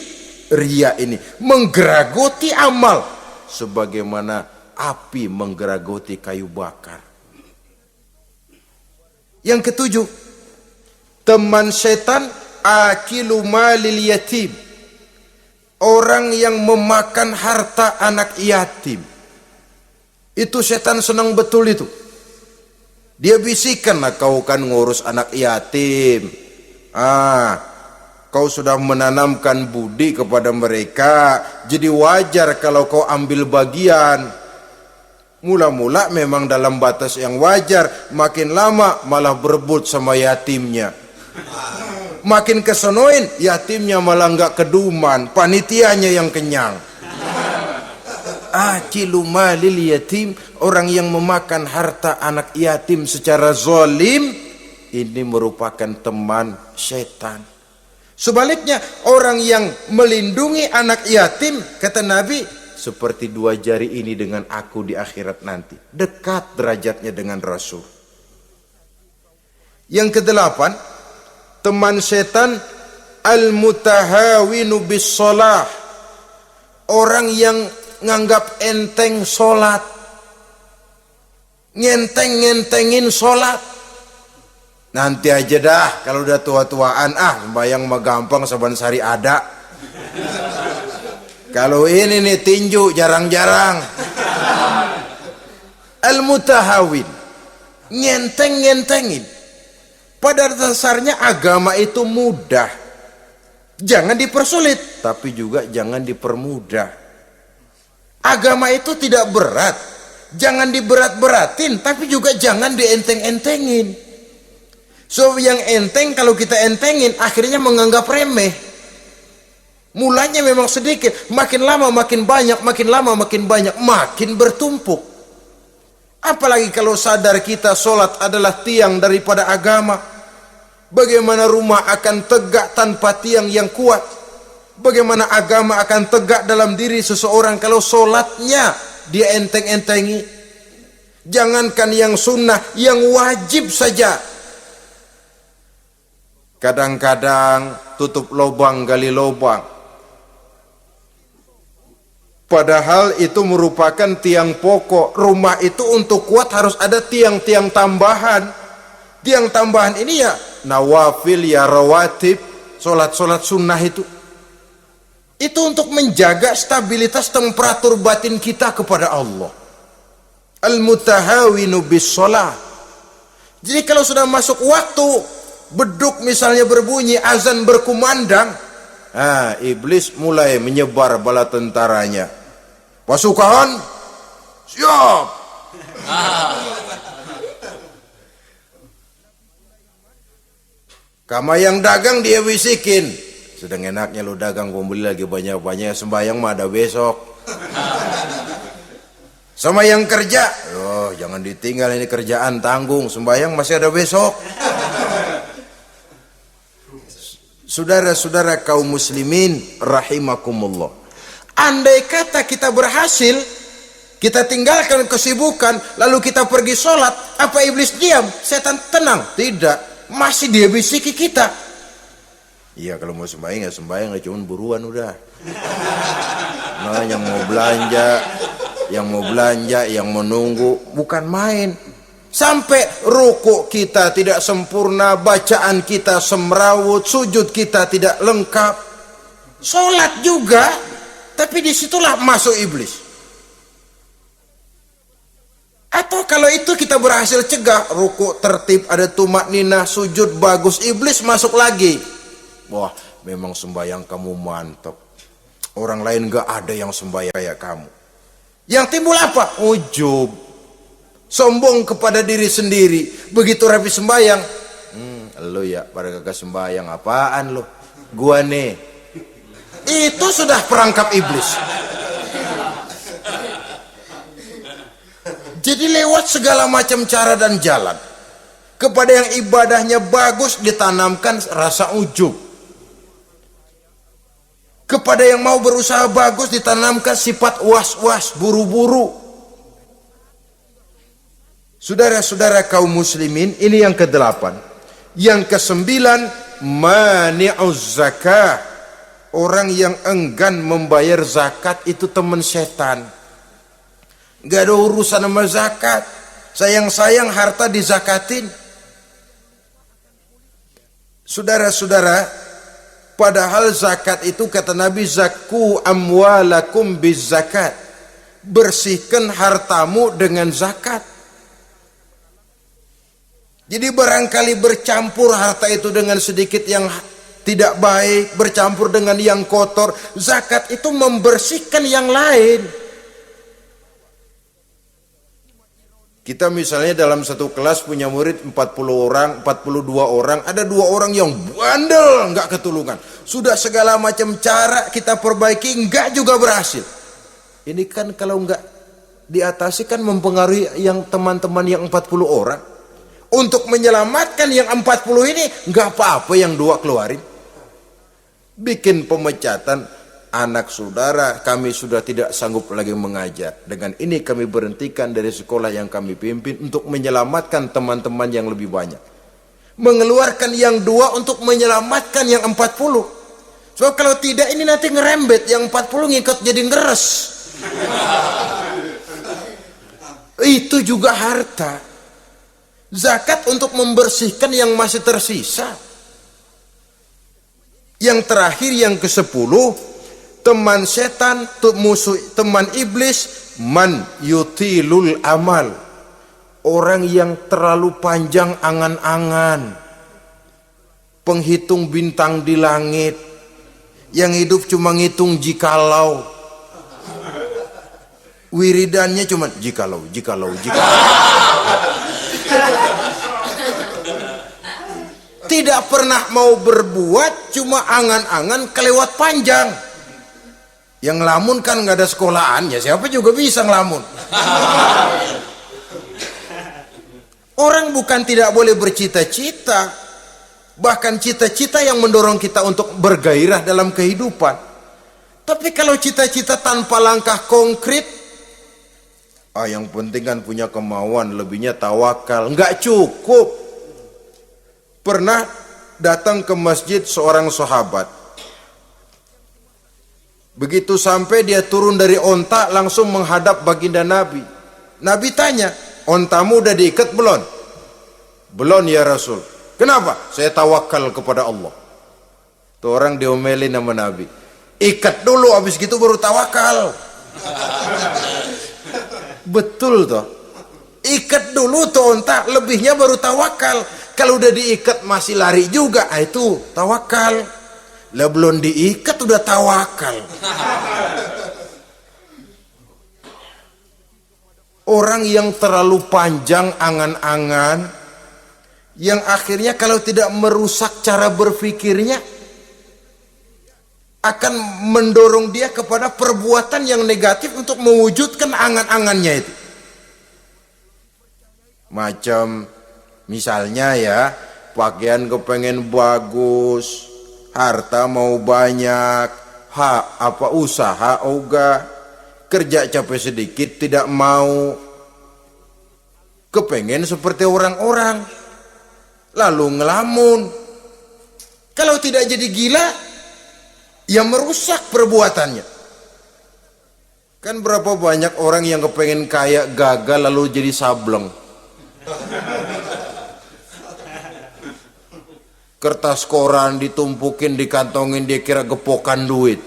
Riya ini menggeragoti amal, sebagaimana api menggeragoti kayu bakar. Yang ketujuh, teman setan akilu malil yatim, orang yang memakan harta anak yatim. Itu setan senang betul itu. Dia bisikan, lah kau kan ngurus anak yatim, kau sudah menanamkan budi kepada mereka, jadi wajar kalau kau ambil bagian. Mula-mula memang dalam batas yang wajar, makin lama malah berebut sama yatimnya. Makin kesonoin, yatimnya malah nggak keduman, panitianya yang kenyang. Akilu malil yatim, orang yang memakan harta anak yatim secara zalim, ini merupakan teman setan. Sebaliknya, orang yang melindungi anak yatim, kata Nabi, seperti dua jari ini dengan aku di akhirat nanti. Dekat derajatnya dengan Rasul. Yang kedelapan, teman setan al-mutahawinu bis shalah. Orang yang nganggap enteng sholat, ngenteng-ngentengin sholat. Nanti aja dah, kalau udah tua-tuaan, sembayang mah gampang, saban sari ada. Kalau ini nih tinju jarang-jarang. Al-mutahawin, ngenteng-ngentengin. Pada dasarnya agama itu mudah, jangan dipersulit, tapi juga jangan dipermudah. Agama itu tidak berat, jangan diberat-beratin, tapi juga jangan dienteng-entengin. So yang enteng kalau kita entengin akhirnya menganggap remeh. Mulanya memang sedikit, makin lama makin banyak, makin lama makin banyak, makin bertumpuk. Apalagi kalau sadar kita sholat adalah tiang daripada agama. Bagaimana rumah akan tegak tanpa tiang yang kuat? Bagaimana agama akan tegak dalam diri seseorang kalau sholatnya dia enteng-entengi? Jangankan yang sunnah, yang wajib saja. Kadang-kadang tutup lubang gali lubang. Padahal itu merupakan tiang pokok. Rumah itu untuk kuat harus ada tiang-tiang tambahan. Tiang tambahan ini ya nawafil, ya rawatib, sholat-sholat sunnah itu. Itu untuk menjaga stabilitas temperatur batin kita kepada Allah. Al-mutahawinu bis shalah. Jadi kalau sudah masuk waktu, beduk misalnya berbunyi, azan berkumandang, iblis mulai menyebar bala tentaranya. Pasukan, siap. Kama yang dagang dia bisikin, sedang enaknya lu dagang, gua beli lagi banyak-banyak, sembahyang mah ada besok. Sama yang kerja, jangan ditinggal ini kerjaan, tanggung, sembahyang masih ada besok. Saudara-saudara kaum muslimin rahimakumullah, andai kata kita berhasil, kita tinggalkan kesibukan, lalu kita pergi sholat, apa iblis diam? Setan tenang? Tidak, masih dia bisiki kita. Iya, kalau mau sembahyang ya sembahyang, cuman buruan udah. Nah, yang mau belanja, yang menunggu, bukan main. Sampai ruku kita tidak sempurna, bacaan kita semrawut, sujud kita tidak lengkap, sholat juga, tapi disitulah masuk iblis. Atau kalau itu kita berhasil cegah, ruku tertib, ada tumakninah, sujud bagus, iblis masuk lagi. Wah, memang sembahyang kamu mantap, orang lain gak ada yang sembahyang kayak kamu. Yang timbul apa? Ujub, sombong kepada diri sendiri. Begitu rapi sembahyang, lo ya pada kagak sembahyang, apaan lo? Gua nih. Itu sudah perangkap iblis. Jadi lewat segala macam cara dan jalan, kepada yang ibadahnya bagus ditanamkan rasa ujub. Kepada yang mau berusaha bagus ditanamkan sifat was-was, buru-buru. Saudara-saudara kaum muslimin, ini yang ke-8. Yang ke-9, mani'uz zakah. Orang yang enggan membayar zakat itu teman setan. Gak ada urusan sama zakat. Sayang-sayang harta dizakatin. Saudara-saudara, padahal zakat itu kata Nabi, zakku amwalakum biz zakat. Bersihkan hartamu dengan zakat. Jadi barangkali bercampur harta itu dengan sedikit yang tidak baik, bercampur dengan yang kotor. Zakat itu membersihkan yang lain. Kita misalnya dalam satu kelas punya murid 40 orang, 42 orang, ada 2 orang yang bandel, nggak ketulungan. Sudah segala macam cara kita perbaiki, nggak juga berhasil. Ini kan kalau nggak diatasi kan mempengaruhi yang teman-teman yang 40 orang. Untuk menyelamatkan yang 40 ini, nggak apa-apa yang 2 keluarin. Bikin pemecatan. Anak saudara, kami sudah tidak sanggup lagi mengajar. Dengan ini kami berhentikan dari sekolah yang kami pimpin untuk menyelamatkan teman-teman yang lebih banyak. Mengeluarkan yang 2 untuk menyelamatkan yang 40. So kalau tidak ini nanti ngerembet, yang 40 ngikut jadi ngeres. Itu juga harta. Zakat untuk membersihkan yang masih tersisa. Yang terakhir yang ke-10, teman setan, musuh, teman iblis, man yutilul amal. Orang yang terlalu panjang angan-angan. Penghitung bintang di langit. Yang hidup cuma ngitung jikalau. Wiridannya cuma jikalau. Tidak pernah mau berbuat, cuma angan-angan kelewat panjang. Yang ngelamun kan nggak ada sekolahan, ya siapa juga bisa ngelamun. Orang bukan tidak boleh bercita-cita, bahkan cita-cita yang mendorong kita untuk bergairah dalam kehidupan. Tapi kalau cita-cita tanpa langkah konkret, yang penting kan punya kemauan, lebihnya tawakal, nggak cukup. Pernah datang ke masjid seorang sahabat. Begitu sampai dia turun dari onta langsung menghadap baginda Nabi. Nabi tanya, ontamu udah diikat belum? Belum ya Rasul. Kenapa? Saya tawakal kepada Allah. Tuh orang diomelin sama Nabi. Ikat dulu, habis gitu baru tawakal. Betul toh. Ikat dulu tuh onta, lebihnya baru tawakal. Kalau udah diikat masih lari juga, itu tawakal. Lah belum diikat udah tawakal. Orang yang terlalu panjang angan-angan, yang akhirnya kalau tidak merusak cara berpikirnya, akan mendorong dia kepada perbuatan yang negatif untuk mewujudkan angan-angannya itu. Macam misalnya ya, pakaian kepengen bagus, harta mau banyak, usaha ogah, kerja capek sedikit tidak mau, kepengen seperti orang-orang, lalu ngelamun. Kalau tidak jadi gila, ya merusak perbuatannya. Kan berapa banyak orang yang kepengen kaya gagal lalu jadi sableng. Kertas koran ditumpukin, dikantongin, dia kira gepokan duit.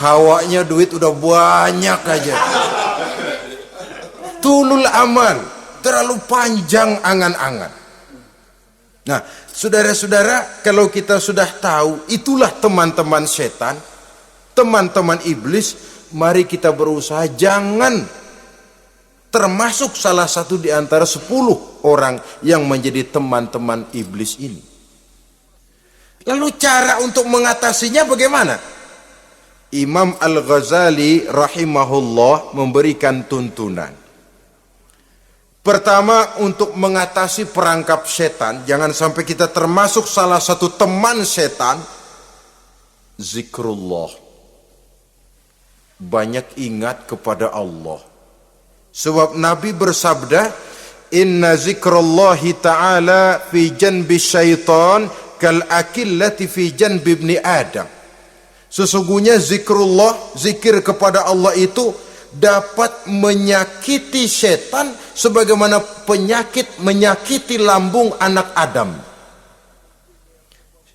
Hawanya duit udah banyak aja. Tulul amal, terlalu panjang angan-angan. Nah, saudara-saudara, kalau kita sudah tahu itulah teman-teman setan, teman-teman iblis, mari kita berusaha jangan termasuk salah satu di antara 10 orang yang menjadi teman-teman iblis ini. Lalu cara untuk mengatasinya bagaimana? Imam Al-Ghazali rahimahullah memberikan tuntunan. Pertama, untuk mengatasi perangkap setan, jangan sampai kita termasuk salah satu teman setan, zikrullah. Banyak ingat kepada Allah. Sebab Nabi bersabda, inna zikrallahi ta'ala fi janbi syaitan kal akillati fi janbi ibni Adam. Sesungguhnya zikrullah, zikir kepada Allah itu dapat menyakiti setan sebagaimana penyakit menyakiti lambung anak Adam.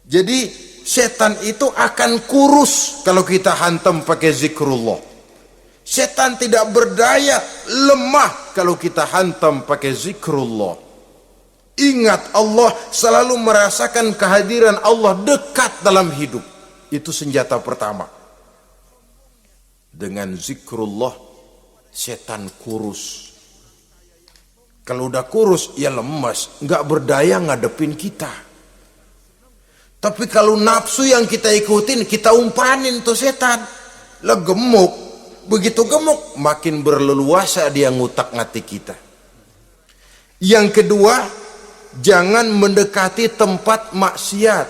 Jadi setan itu akan kurus kalau kita hantam pakai zikrullah. Setan tidak berdaya, lemah kalau kita hantam pakai zikrullah. Ingat Allah, selalu merasakan kehadiran Allah dekat dalam hidup. Itu senjata pertama. Dengan zikrullah, setan kurus. Kalau udah kurus, ya lemas, nggak berdaya ngadepin kita. Tapi kalau nafsu yang kita ikutin, kita umpanin tuh setan. Lah gemuk, begitu gemuk, makin berleluasa dia ngutak-ngatik kita. Yang kedua, jangan mendekati tempat maksiat.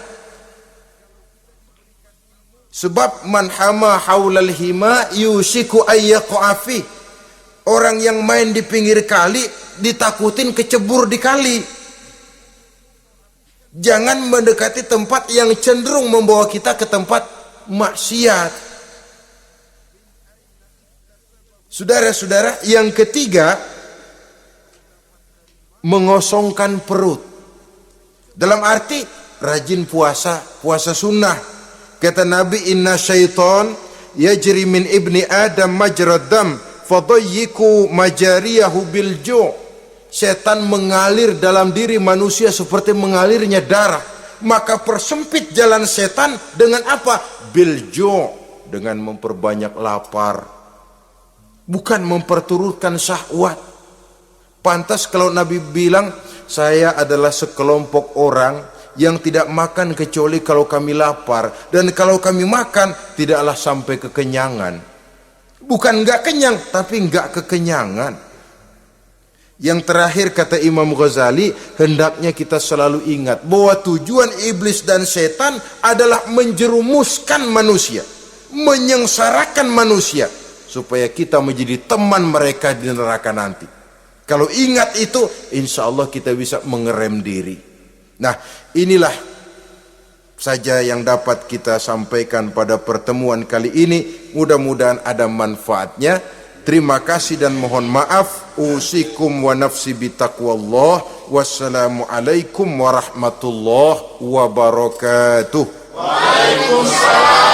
Sebab man hama haulal hima yusiku ayyaqa fi. Orang yang main di pinggir kali ditakutin kecebur di kali. Jangan mendekati tempat yang cenderung membawa kita ke tempat maksiat. Saudara-saudara, yang ketiga, mengosongkan perut. Dalam arti rajin puasa, puasa sunnah. Kata Nabi, inna syaitan yajri min ibni adam majrad dam fadayyiku majariyahu bil ju'. Setan mengalir dalam diri manusia seperti mengalirnya darah. Maka persempit jalan setan dengan apa? Bil ju', dengan memperbanyak lapar. Bukan memperturutkan syahwat. Pantas kalau Nabi bilang, saya adalah sekelompok orang yang tidak makan kecuali kalau kami lapar, dan kalau kami makan tidaklah sampai kekenyangan. Bukan enggak kenyang, tapi enggak kekenyangan. Yang terakhir kata Imam Ghazali, hendaknya kita selalu ingat bahwa tujuan iblis dan setan adalah menjerumuskan manusia, menyengsarakan manusia, supaya kita menjadi teman mereka di neraka nanti. Kalau ingat itu, insya Allah kita bisa mengerem diri. Nah, inilah saja yang dapat kita sampaikan pada pertemuan kali ini. Mudah-mudahan ada manfaatnya. Terima kasih dan mohon maaf. Usikum wa nafsi bitaqwallah. Wassalamualaikum warahmatullahi wabarakatuh. Waalaikumsalam.